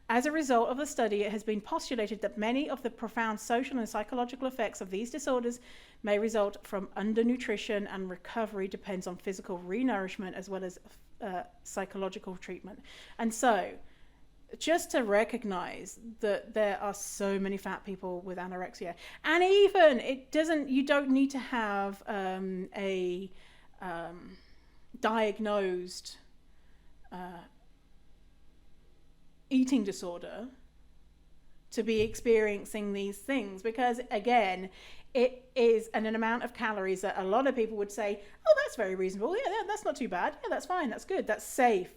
As a result of the study, it has been postulated that many of the profound social and psychological effects of these disorders may result from undernutrition, and recovery depends on physical renourishment as well as psychological treatment. And so, just to recognize that there are so many fat people with anorexia, and even you don't need to have a diagnosed eating disorder to be experiencing these things, because again, it is an amount of calories that a lot of people would say, oh, that's very reasonable, yeah, that's not too bad, yeah, that's fine, that's good, that's safe.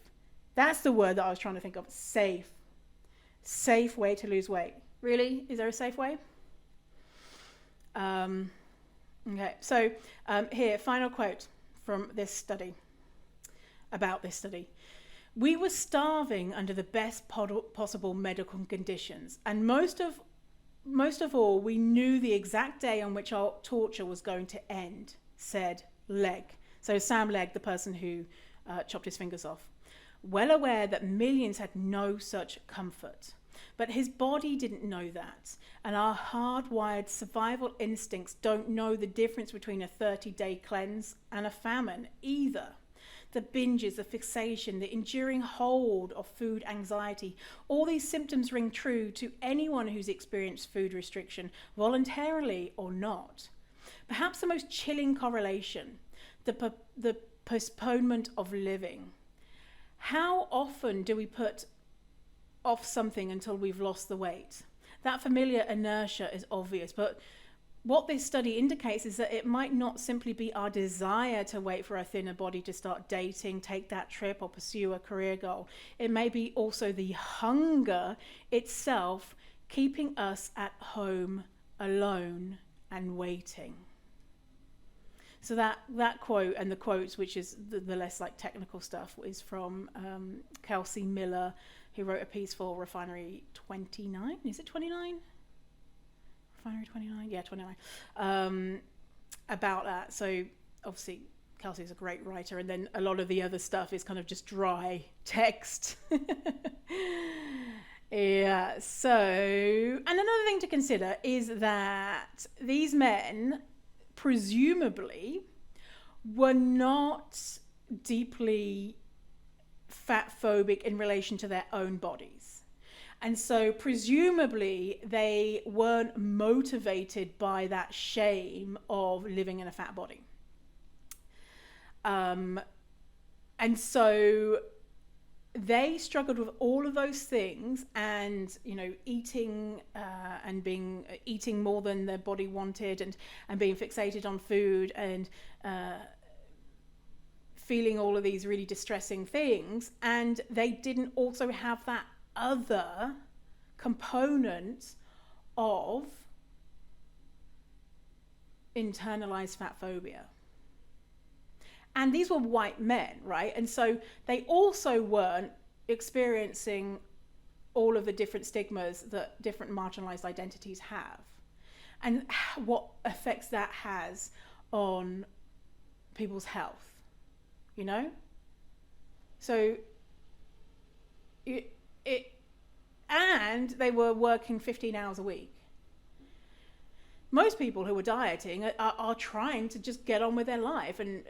That's the word that I was trying to think of. Safe. Safe way to lose weight. Really? Is there a safe way? Okay. So here, final quote from this study, about this study. We were starving under the best possible medical conditions, and most of all, we knew the exact day on which our torture was going to end, said Legg. So Sam Legg, the person who chopped his fingers off. Well aware that millions had no such comfort. But his body didn't know that, and our hardwired survival instincts don't know the difference between a 30-day cleanse and a famine either. The binges, the fixation, the enduring hold of food anxiety, all these symptoms ring true to anyone who's experienced food restriction, voluntarily or not. Perhaps the most chilling correlation, the postponement of living. How often do we put off something until we've lost the weight? That familiar inertia is obvious, but what this study indicates is that it might not simply be our desire to wait for a thinner body to start dating, take that trip, or pursue a career goal. It may be also the hunger itself keeping us at home alone and waiting. So that quote, and the quotes, which is the less like technical stuff, is from Kelsey Miller, who wrote a piece for Refinery 29. Is it 29? Refinery 29? Yeah, 29. About that. So obviously Kelsey's a great writer, and then a lot of the other stuff is kind of just dry text. Yeah, so, and another thing to consider is that these men presumably were not deeply fat phobic in relation to their own bodies. And so presumably they weren't motivated by that shame of living in a fat body. And so they struggled with all of those things, and eating eating more than their body wanted, and being fixated on food, and feeling all of these really distressing things. And they didn't also have that other component of internalized fat phobia. And these were white men, right? And so they also weren't experiencing all of the different stigmas that different marginalized identities have, and what effects that has on people's health, So and they were working 15 hours a week. Most people who are dieting are trying to just get on with their life, and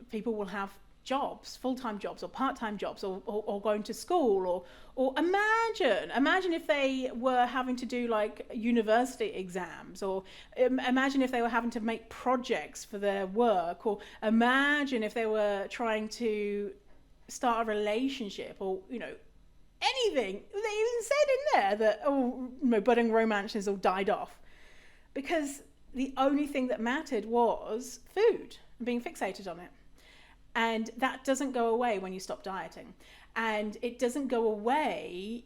people will have jobs, full-time jobs or part-time jobs, or going to school, or imagine if they were having to do like university exams, or imagine if they were having to make projects for their work, or imagine if they were trying to start a relationship, or anything. They even said in there that budding romances all died off because the only thing that mattered was food and being fixated on it. And that doesn't go away when you stop dieting. And it doesn't go away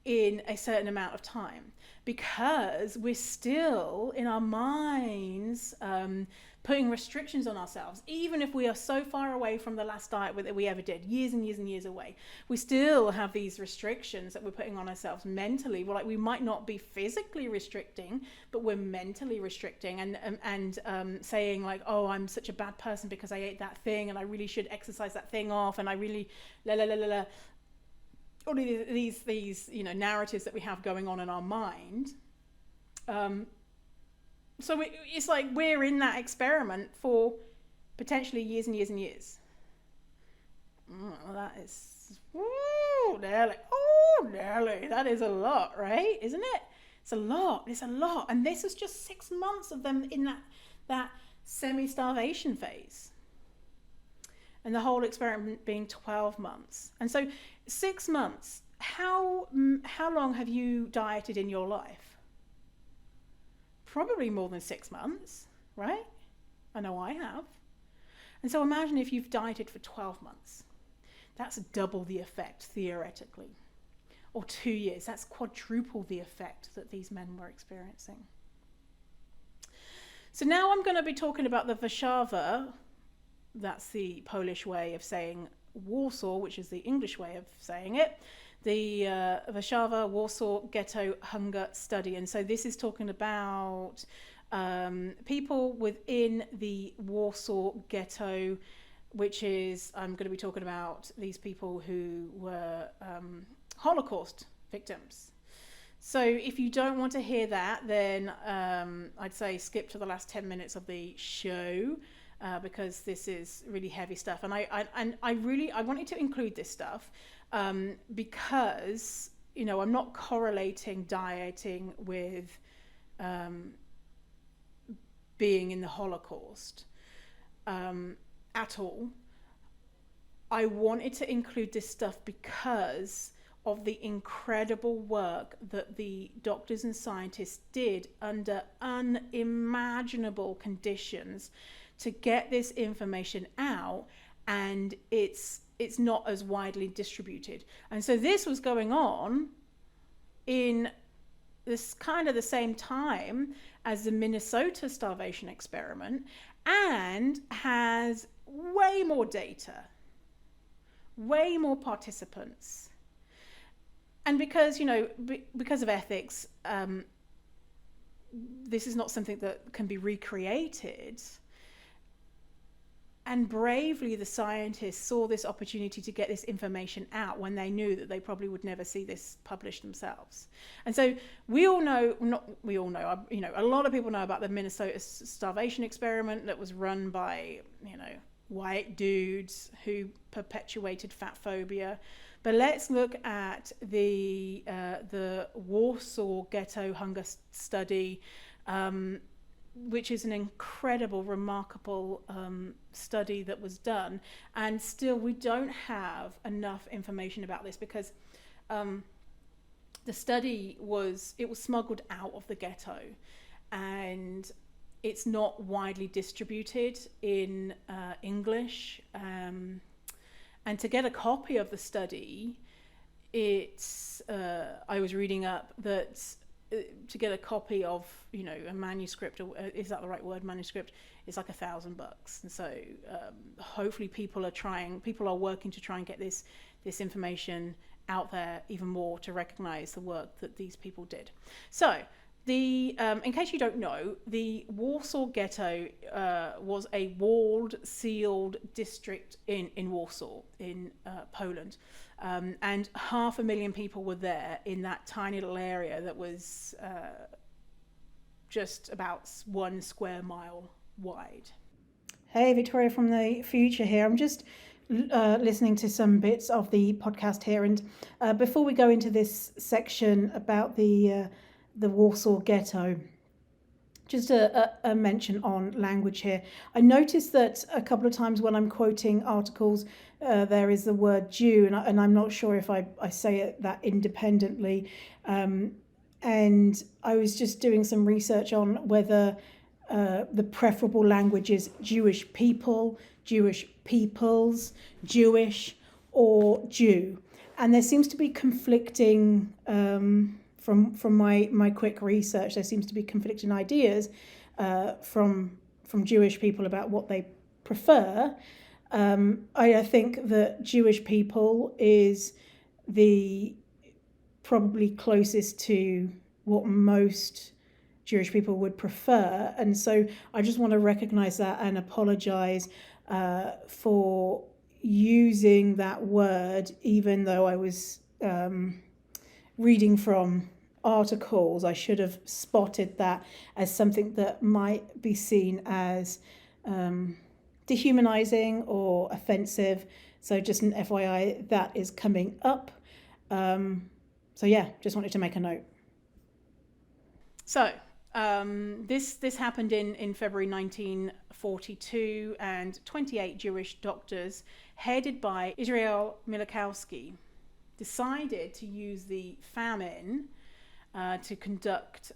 in a certain amount of time, because we're still in our minds putting restrictions on ourselves. Even if we are so far away from the last diet that we ever did, years and years and years away, we still have these restrictions that we're putting on ourselves mentally. Well, like, we might not be physically restricting, but we're mentally restricting, and saying like, oh, I'm such a bad person because I ate that thing, and I really should exercise that thing off, and I really all of these narratives that we have going on in our mind. So it's like we're in that experiment for potentially years and years and years. That is, nearly. That is a lot, right? Isn't it? It's a lot. And this is just 6 months of them in that semi-starvation phase. And the whole experiment being 12 months. And so 6 months, how long have you dieted in your life? Probably more than 6 months, right? I know I have. And so imagine if you've dieted for 12 months. That's double the effect, theoretically. Or 2 years, that's quadruple the effect that these men were experiencing. So now I'm going to be talking about the Warszawa. That's the Polish way of saying Warsaw, which is the English way of saying it. The Warsaw Ghetto Hunger Study. And so this is talking about people within the Warsaw Ghetto, which is, I'm going to be talking about these people who were Holocaust victims. So if you don't want to hear that, then I'd say skip to the last 10 minutes of the show, because this is really heavy stuff. And I wanted to include this stuff because, I'm not correlating dieting with being in the Holocaust at all. I wanted to include this stuff because of the incredible work that the doctors and scientists did under unimaginable conditions to get this information out, and it's not as widely distributed. And so this was going on in this kind of the same time as the Minnesota Starvation Experiment, and has way more data, way more participants. And because, because of ethics, this is not something that can be recreated. And bravely, the scientists saw this opportunity to get this information out when they knew that they probably would never see this published themselves. And so a lot of people know about the Minnesota Starvation Experiment that was run by, white dudes who perpetuated fat phobia. But let's look at the Warsaw Ghetto Hunger Study, which is an incredible, remarkable study that was done. And still, we don't have enough information about this because the study was smuggled out of the ghetto, and it's not widely distributed in English. And to get a copy of the study, I was reading up that to get a copy of, a manuscript, or is that the right word, manuscript, is like $1,000. And so hopefully people are working to try and get this information out there even more to recognize the work that these people did. So in case you don't know, the Warsaw Ghetto was a walled, sealed district in Warsaw, in Poland. And 500,000 people were there in that tiny little area that was just about 1 square mile wide. Hey, Victoria from the future here. I'm just listening to some bits of the podcast here. And before we go into this section about the Warsaw Ghetto, just a mention on language here. I noticed that a couple of times when I'm quoting articles, there is the word Jew, and I'm not sure if I say it that independently. And I was just doing some research on whether the preferable language is Jewish people, Jewish peoples, Jewish, or Jew. And there seems to be conflicting, from my quick research, there seems to be conflicting ideas from Jewish people about what they prefer. I think that Jewish people is the probably closest to what most Jewish people would prefer. And so I just want to recognize that and apologize for using that word, even though I was reading from articles. I should have spotted that as something that might be seen as dehumanizing or offensive. So just an FYI, that is coming up. So yeah, just wanted to make a note. So this happened in February 1942, and 28 Jewish doctors, headed by Israel Milakowski, decided to use the famine to conduct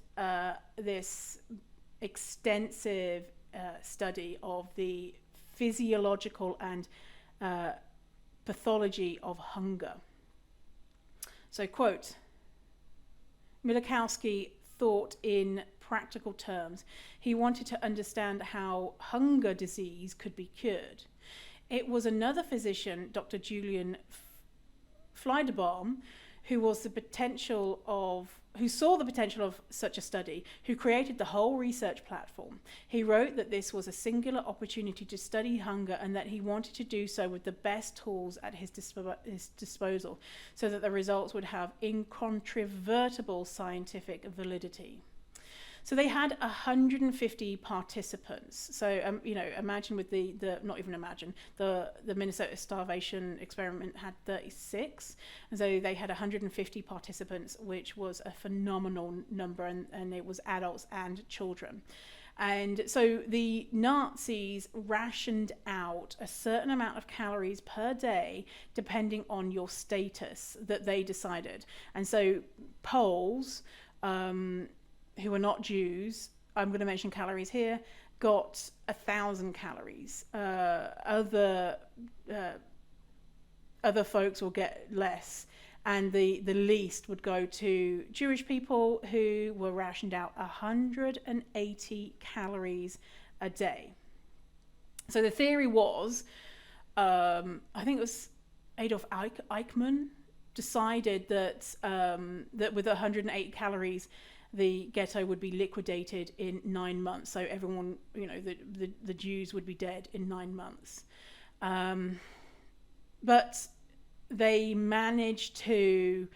this extensive study of the physiological and pathology of hunger. So, quote, Milakowski thought in practical terms. He wanted to understand how hunger disease could be cured. It was another physician, Dr. Julian Fleiderbaum, who saw the potential of such a study, who created the whole research platform. He wrote that this was a singular opportunity to study hunger, and that he wanted to do so with the best tools at his disposal, so that the results would have incontrovertible scientific validity. So they had 150 participants. So, imagine with the Minnesota Starvation Experiment had 36. And so they had 150 participants, which was a phenomenal number, and it was adults and children. And so the Nazis rationed out a certain amount of calories per day depending on your status that they decided. And so Poles, who are not Jews, I'm going to mention calories here, got 1,000 calories. Other folks will get less. And the least would go to Jewish people, who were rationed out 180 calories a day. So the theory was, I think it was Adolf Eichmann decided that that with 180 calories, the ghetto would be liquidated in 9 months. So everyone, the Jews would be dead in 9 months. But they managed to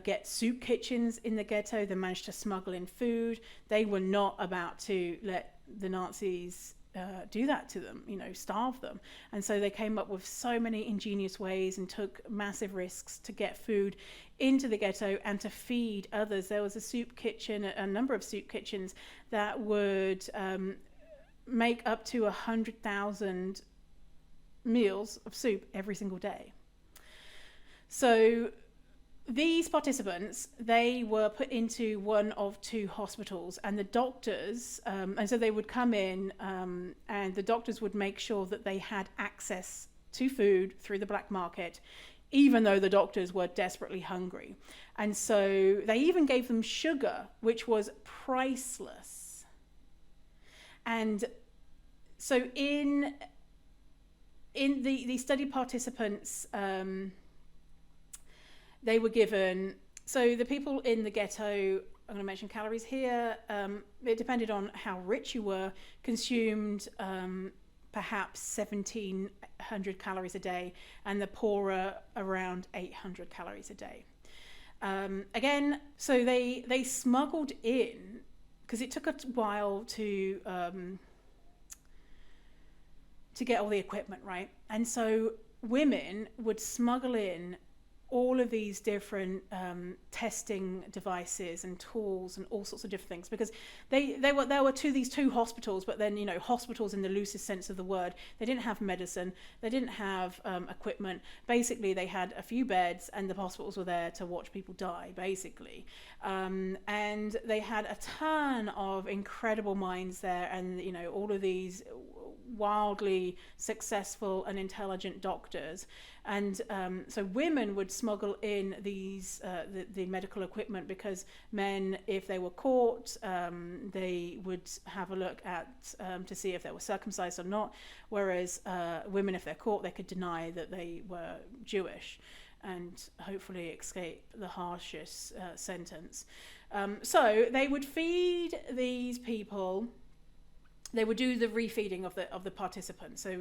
get soup kitchens in the ghetto. They managed to smuggle in food. They were not about to let the Nazis do that to them, starve them. And so they came up with so many ingenious ways and took massive risks to get food into the ghetto and to feed others. There was a soup kitchen, a number of soup kitchens that would make up to 100,000 meals of soup every single day. So these participants, they were put into one of 2 hospitals, and the doctors, and so they would come in and the doctors would make sure that they had access to food through the black market, even though the doctors were desperately hungry. And so they even gave them sugar, which was priceless. And so in the study participants, they were given, so the people in the ghetto, I'm going to mention calories here, it depended on how rich you were, consumed perhaps 1,700 calories a day, and the poorer around 800 calories a day. Again, so they smuggled in, because it took a while to get all the equipment, right? And so women would smuggle in all of these different testing devices and tools and all sorts of different things, because there were these 2 hospitals, but then hospitals in the loosest sense of the word, they didn't have medicine, they didn't have equipment. Basically they had a few beds, and the hospitals were there to watch people die, basically. And they had a ton of incredible minds there, and all of these wildly successful and intelligent doctors. And so women would smuggle in these the medical equipment, because men, if they were caught, they would have a look at to see if they were circumcised or not, whereas women, if they're caught, they could deny that they were Jewish and hopefully escape the harshest sentence. So they would feed these people. They would do the refeeding of the participants. So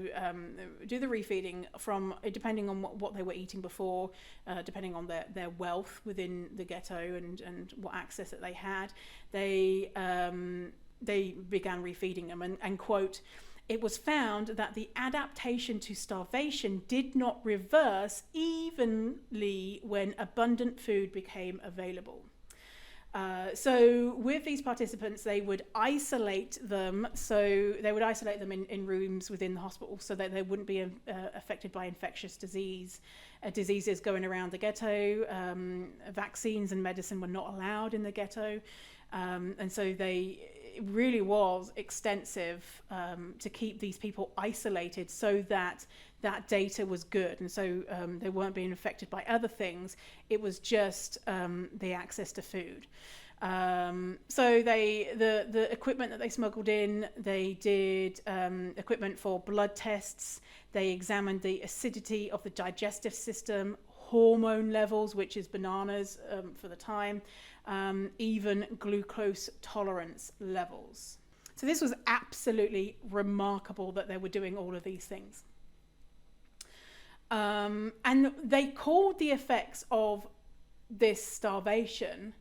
do the refeeding from, depending on what they were eating before, depending on their wealth within the ghetto and what access that they had. They began refeeding them, and quote, "It was found that the adaptation to starvation did not reverse evenly when abundant food became available." So with these participants, they would isolate them. So they would isolate them in rooms within the hospital, so that they wouldn't be affected by infectious diseases going around the ghetto. Vaccines and medicine were not allowed in the ghetto. And so it really was extensive to keep these people isolated, so that data was good, and so they weren't being affected by other things. It was just the access to food. So the equipment that they smuggled in, they did equipment for blood tests. They examined the acidity of the digestive system, hormone levels, which is bananas for the time, even glucose tolerance levels. So this was absolutely remarkable that they were doing all of these things. And they called the effects of this starvation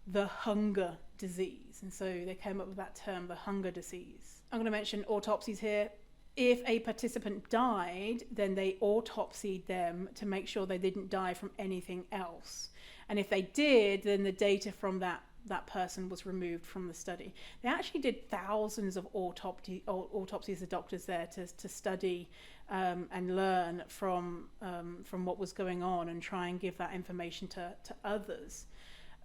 the hunger disease. And so they came up with that term, the hunger disease. I'm going to mention autopsies here. If a participant died, then they autopsied them to make sure they didn't die from anything else. And if they did, then the data from that that person was removed from the study. They actually did thousands of autopsies of doctors there to study and learn from what was going on and try and give that information to others,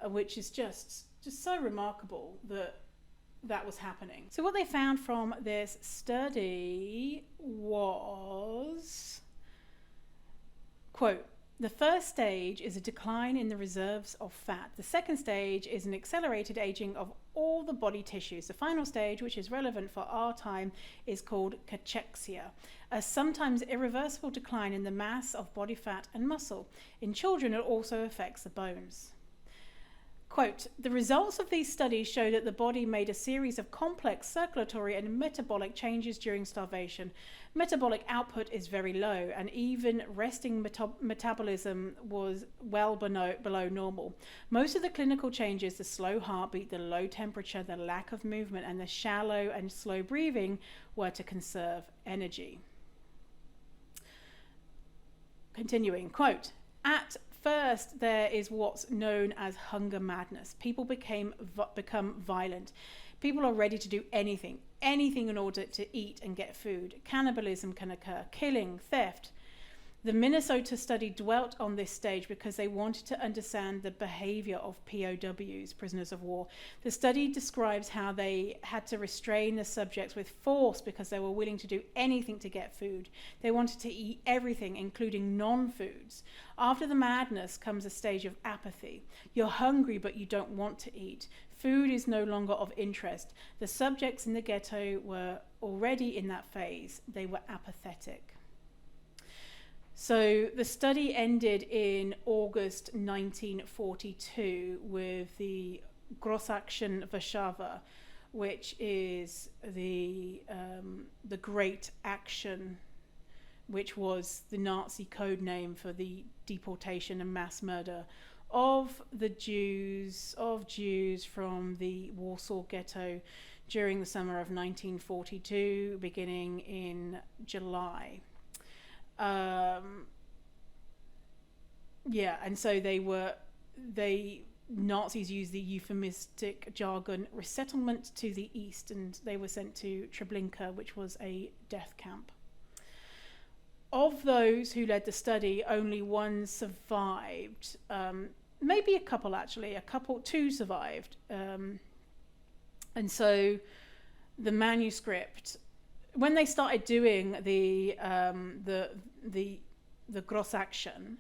which is just so remarkable that was happening. So what they found from this study was, quote, "The first stage is a decline in the reserves of fat. The second stage is an accelerated aging of all the body tissues. The final stage, which is relevant for our time, is called cachexia, a sometimes irreversible decline in the mass of body fat and muscle. In children, it also affects the bones." Quote, "The results of these studies show that the body made a series of complex circulatory and metabolic changes during starvation. Metabolic output is very low, and even resting metabolism was well below normal. Most of the clinical changes, the slow heartbeat, the low temperature, the lack of movement, and the shallow and slow breathing, were to conserve energy." Continuing, quote, "At first, there is what's known as hunger madness. People become violent. People are ready to do anything in order to eat and get food. Cannibalism can occur, killing, theft. The Minnesota study dwelt on this stage because they wanted to understand the behavior of POWs, prisoners of war. The study describes how they had to restrain the subjects with force because they were willing to do anything to get food. They wanted to eat everything, including non-foods. After the madness comes a stage of apathy. You're hungry, but you don't want to eat. Food is no longer of interest. The subjects in the ghetto were already in that phase. They were apathetic." So the study ended in August 1942 with the Großaktion Warszawa, which is the Great Action, which was the Nazi code name for the deportation and mass murder of Jews from the Warsaw Ghetto during the summer of 1942, beginning in July. And so Nazis used the euphemistic jargon resettlement to the east, and they were sent to Treblinka, which was a death camp. Of those who led the study, only one survived. Maybe a couple, actually. Two survived. And so the manuscript, when they started doing the Großaktion,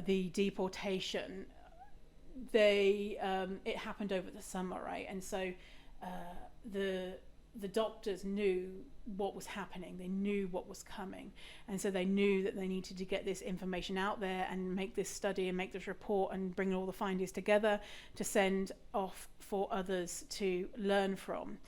the deportation, it happened over the summer, right? And so the doctors knew what was happening. They knew what was coming, and so they knew that they needed to get this information out there and make this study and make this report and bring all the findings together to send off for others to learn from.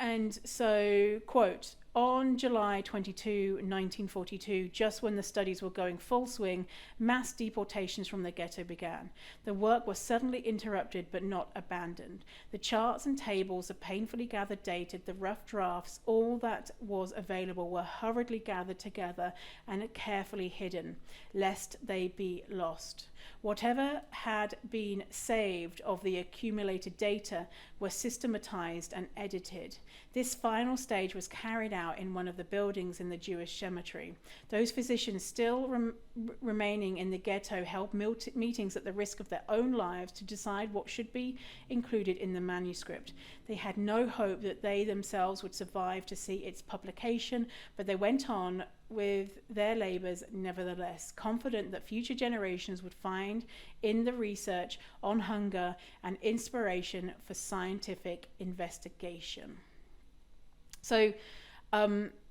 And so, quote, "On July 22, 1942, just when the studies were going full swing, mass deportations from the ghetto began. The work was suddenly interrupted but not abandoned. The charts and tables, the painfully gathered data, the rough drafts, all that was available were hurriedly gathered together and carefully hidden, lest they be lost. Whatever had been saved of the accumulated data were systematized and edited. This final stage was carried out in one of the buildings in the Jewish cemetery. Those physicians still remaining in the ghetto held meetings at the risk of their own lives to decide what should be included in the manuscript. They had no hope that they themselves would survive to see its publication, but they went on with their labors nevertheless, confident that future generations would find in the research on hunger an inspiration for scientific investigation." So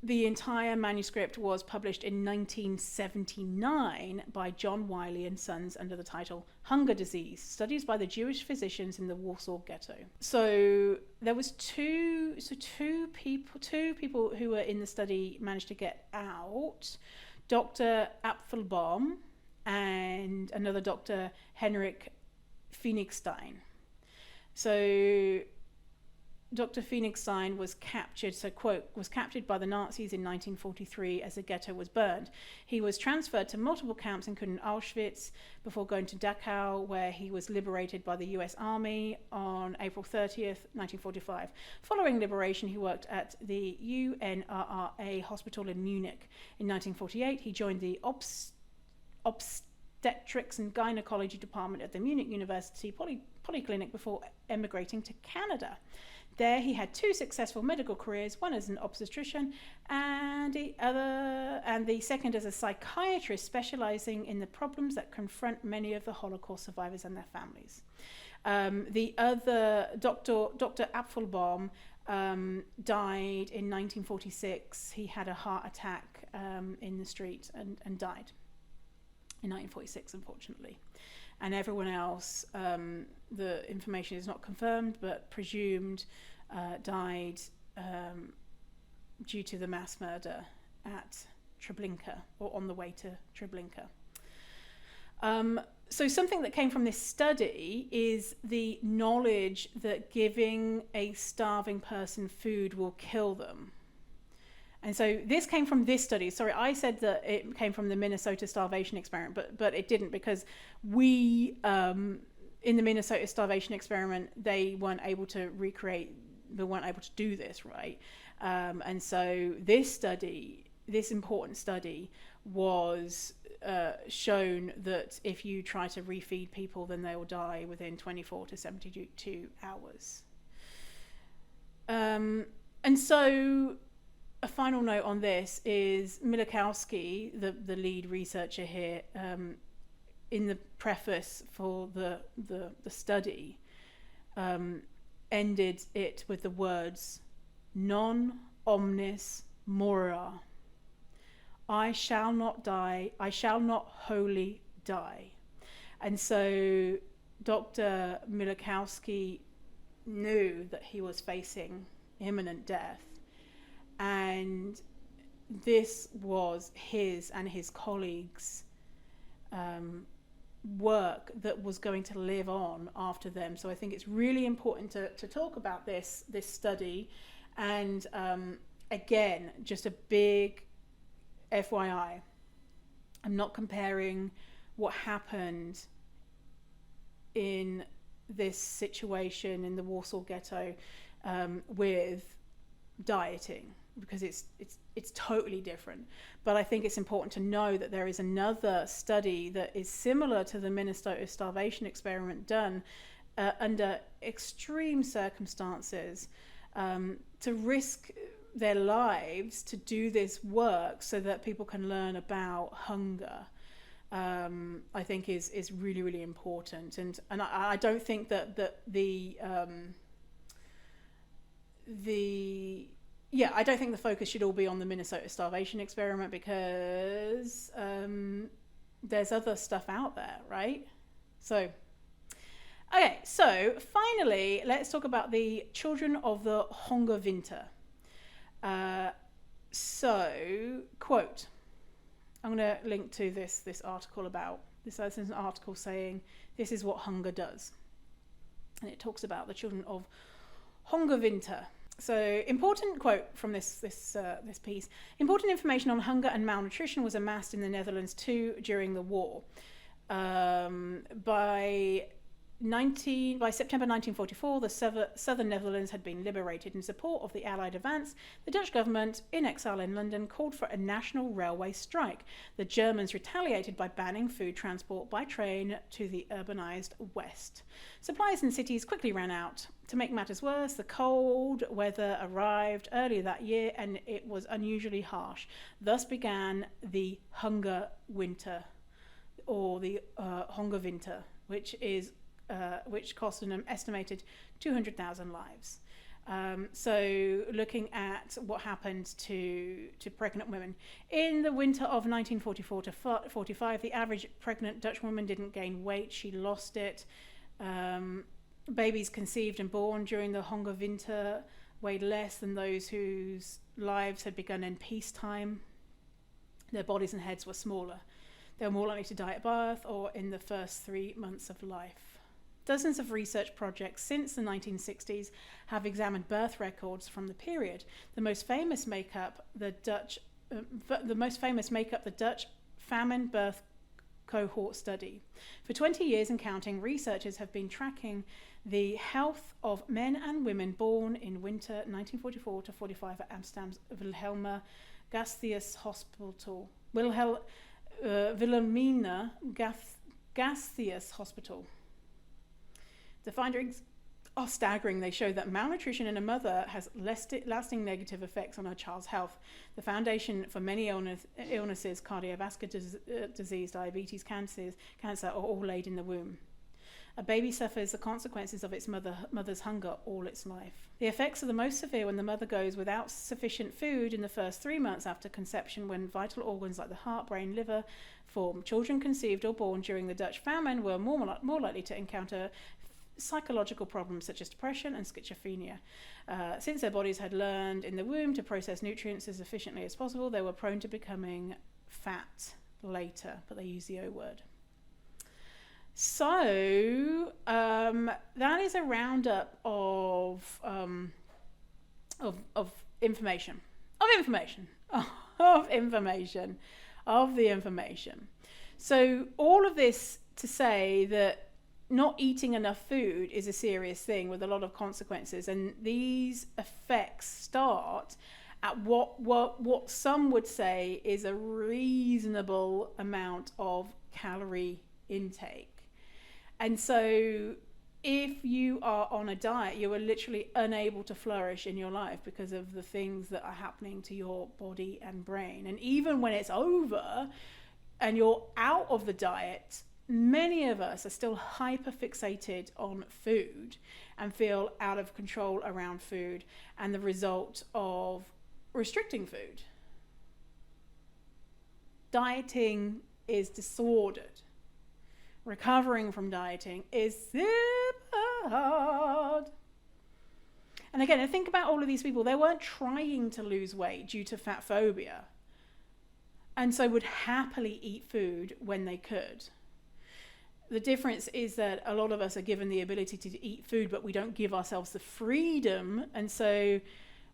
the entire manuscript was published in 1979 by John Wiley and Sons under the title Hunger Disease, Studies by the Jewish Physicians in the Warsaw Ghetto. So there was two people who were in the study managed to get out, Dr. Apfelbaum and another Dr. Henrik Pfennigstein. So Dr. Phoenigstein was captured, so quote, was captured by the Nazis in 1943 as the ghetto was burned. He was transferred to multiple camps, including Auschwitz, before going to Dachau, where he was liberated by the US Army on April 30th, 1945. Following liberation, he worked at the UNRRA hospital in Munich. In 1948, he joined the obstetrics and gynecology department at the Munich University Polyclinic before emigrating to Canada. There he had 2 successful medical careers, one as an obstetrician and the second as a psychiatrist specializing in the problems that confront many of the Holocaust survivors and their families. The other, Dr. Apfelbaum, died in 1946. He had a heart attack in the street and died in 1946, unfortunately. And everyone else, the information is not confirmed, but presumed died due to the mass murder at Treblinka, or on the way to Treblinka. So something that came from this study is the knowledge that giving a starving person food will kill them. And so this came from this study. Sorry, I said that it came from the Minnesota Starvation Experiment, but it didn't, because we, in the Minnesota Starvation Experiment, they weren't able to do this, right? And so this study, this important study, was shown that if you try to refeed people, then they will die within 24 to 72 hours. And so a final note on this is Milikowski, the lead researcher here, in the preface for the study, ended it with the words, non omnis mora. I shall not die, I shall not wholly die. And so Dr. Milikowski knew that he was facing imminent death. And this was his and his colleagues' work that was going to live on after them. So I think it's really important to talk about this study. And again, just a big FYI, I'm not comparing what happened in this situation in the Warsaw Ghetto with dieting, because it's totally different. But I think it's important to know that there is another study that is similar to the Minnesota Starvation Experiment, done under extreme circumstances, to risk their lives to do this work so that people can learn about hunger. I think is really, really important. And I don't think that I don't think the focus should all be on the Minnesota Starvation Experiment, because there's other stuff out there, right? So, okay, so finally, let's talk about the Children of the HungerWinter. So, quote, I'm going to link to this article about this. There's an article saying this is what hunger does, and it talks about the Children of HungerWinter. So, important quote from this piece. Important information on hunger and malnutrition was amassed in the Netherlands too during the war. By September 1944, the southern Netherlands had been liberated. In support of the Allied advance, the Dutch government, in exile in London, called for a national railway strike. The Germans retaliated by banning food transport by train to the urbanized West. Supplies in cities quickly ran out. To make matters worse, the cold weather arrived earlier that year, and it was unusually harsh. Thus began the Hunger Winter, or the HungerWinter, which cost an estimated 200,000 lives. So looking at what happened to pregnant women. In the winter of 1944 to 45, the average pregnant Dutch woman didn't gain weight, she lost it. Babies conceived and born during the HungerWinter weighed less than those whose lives had begun in peacetime. Their bodies and heads were smaller. They were more likely to die at birth or in the first 3 months of life. Dozens of research projects since the 1960s have examined birth records from the period. The most famous make up the Dutch famine birth cohort study. For 20 years and counting, researchers have been tracking the health of men and women born in winter 1944 to 45 at Amsterdam's Wilhelmina Gastius Hospital. The findings are staggering. They show that malnutrition in a mother has lasting negative effects on her child's health. The foundation for many illnesses, cardiovascular disease, diabetes, cancer, are all laid in the womb. A baby suffers the consequences of its mother's hunger all its life. The effects are the most severe when the mother goes without sufficient food in the first 3 months after conception, when vital organs like the heart, brain, liver form. Children conceived or born during the Dutch famine were more likely to encounter psychological problems such as depression and schizophrenia. Since their bodies had learned in the womb to process nutrients as efficiently as possible, they were prone to becoming fat later, but they use the O word. So that is a roundup of information. So all of this to say that not eating enough food is a serious thing with a lot of consequences, and these effects start at what some would say is a reasonable amount of calorie intake. And so if you are on a diet, you are literally unable to flourish in your life because of the things that are happening to your body and brain. And even when it's over and you're out of the diet, many of us are still hyper fixated on food and feel out of control around food and the result of restricting food. Dieting is disordered. Recovering from dieting is super hard. And again, I think about all of these people. They weren't trying to lose weight due to fat phobia, and so would happily eat food when they could. The difference is that a lot of us are given the ability to eat food, but we don't give ourselves the freedom, and so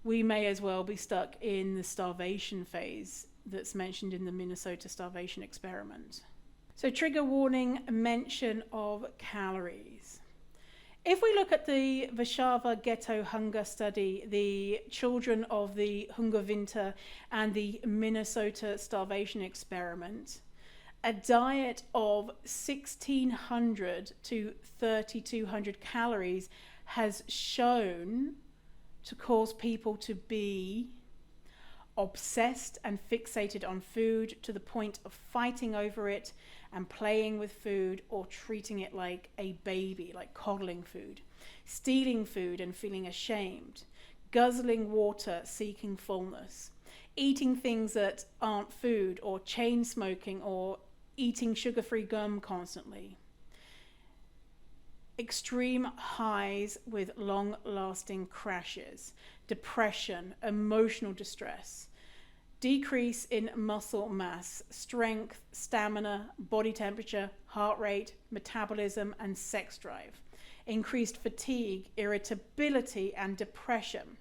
we may as well be stuck in the starvation phase that's mentioned in the Minnesota Starvation Experiment. So trigger warning, mention of calories. If we look at the Warsaw Ghetto Hunger Study, the Children of the HungerWinter, and the Minnesota Starvation Experiment, a diet of 1,600 to 3,200 calories has shown to cause people to be obsessed and fixated on food to the point of fighting over it and playing with food or treating it like a baby, like coddling food, stealing food and feeling ashamed, guzzling water seeking fullness, eating things that aren't food, or chain smoking, or eating sugar-free gum constantly. Extreme highs with long-lasting crashes, depression, emotional distress, decrease in muscle mass, strength, stamina, body temperature, heart rate, metabolism, and sex drive, increased fatigue, irritability, and depression,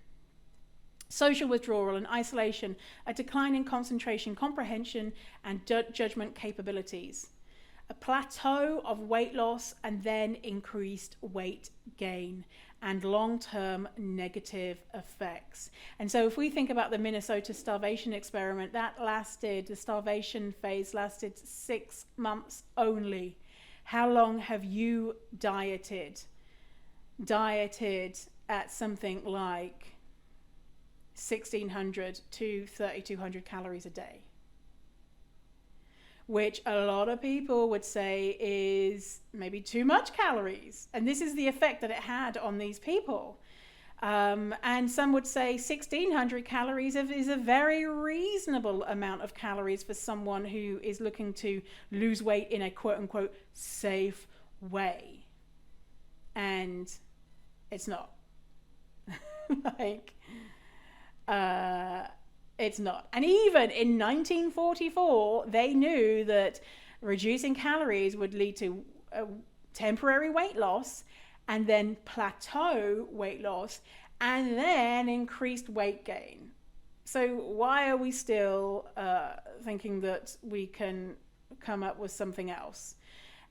social withdrawal and isolation, a decline in concentration, comprehension, and judgment capabilities, a plateau of weight loss, and then increased weight gain and long-term negative effects. And so if we think about the Minnesota Starvation Experiment, the starvation phase lasted 6 months only. How long have you dieted at something like 1,600 to 3,200 calories a day? Which a lot of people would say is maybe too much calories. And this is the effect that it had on these people. And some would say 1,600 calories is a very reasonable amount of calories for someone who is looking to lose weight in a quote-unquote safe way. And it's not. It's not. And even in 1944, they knew that reducing calories would lead to temporary weight loss, and then plateau weight loss, and then increased weight gain. So why are we still thinking that we can come up with something else?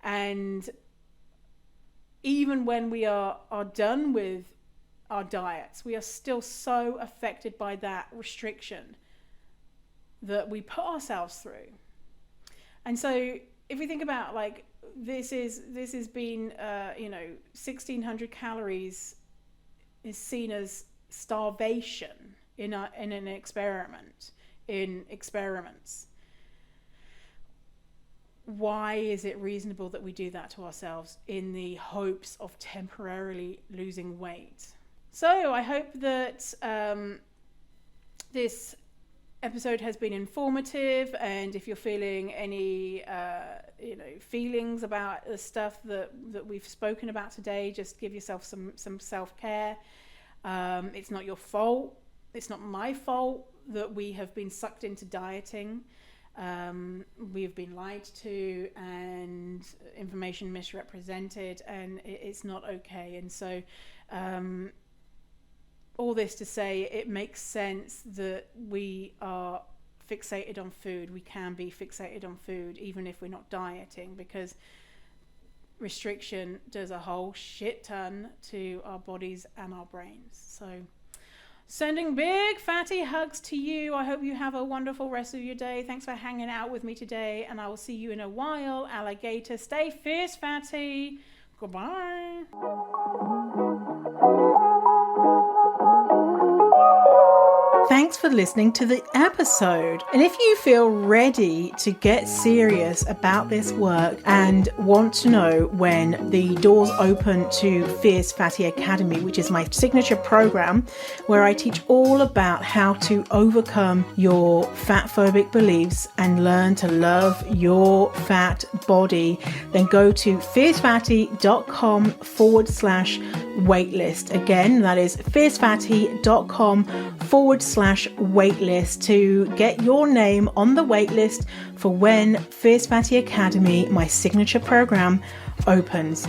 And even when we are done with our diets, we are still so affected by that restriction that we put ourselves through. And so if we think about, like, this has been 1,600 calories is seen as starvation in an experiment, in experiments. Why is it reasonable that we do that to ourselves in the hopes of temporarily losing weight? So I hope that this episode has been informative, and if you're feeling any feelings about the stuff that we've spoken about today, just give yourself some self-care. It's not your fault. It's not my fault that we have been sucked into dieting. We've been lied to and information misrepresented, and it's not okay. And so all this to say, it makes sense that we are fixated on food. We can be fixated on food even if we're not dieting, because restriction does a whole shit ton to our bodies and our brains. So sending big fatty hugs to you. I hope you have a wonderful rest of your day. Thanks for hanging out with me today, and I will see you in a while. Alligator, stay fierce, fatty. Goodbye. Thanks for listening to the episode. And if you feel ready to get serious about this work and want to know when the doors open to Fierce Fatty Academy, which is my signature program where I teach all about how to overcome your fat phobic beliefs and learn to love your fat body, then go to fiercefatty.com/waitlist. Again, that is fiercefatty.com/waitlist to get your name on the waitlist for when Fierce Fatty Academy, my signature program, opens.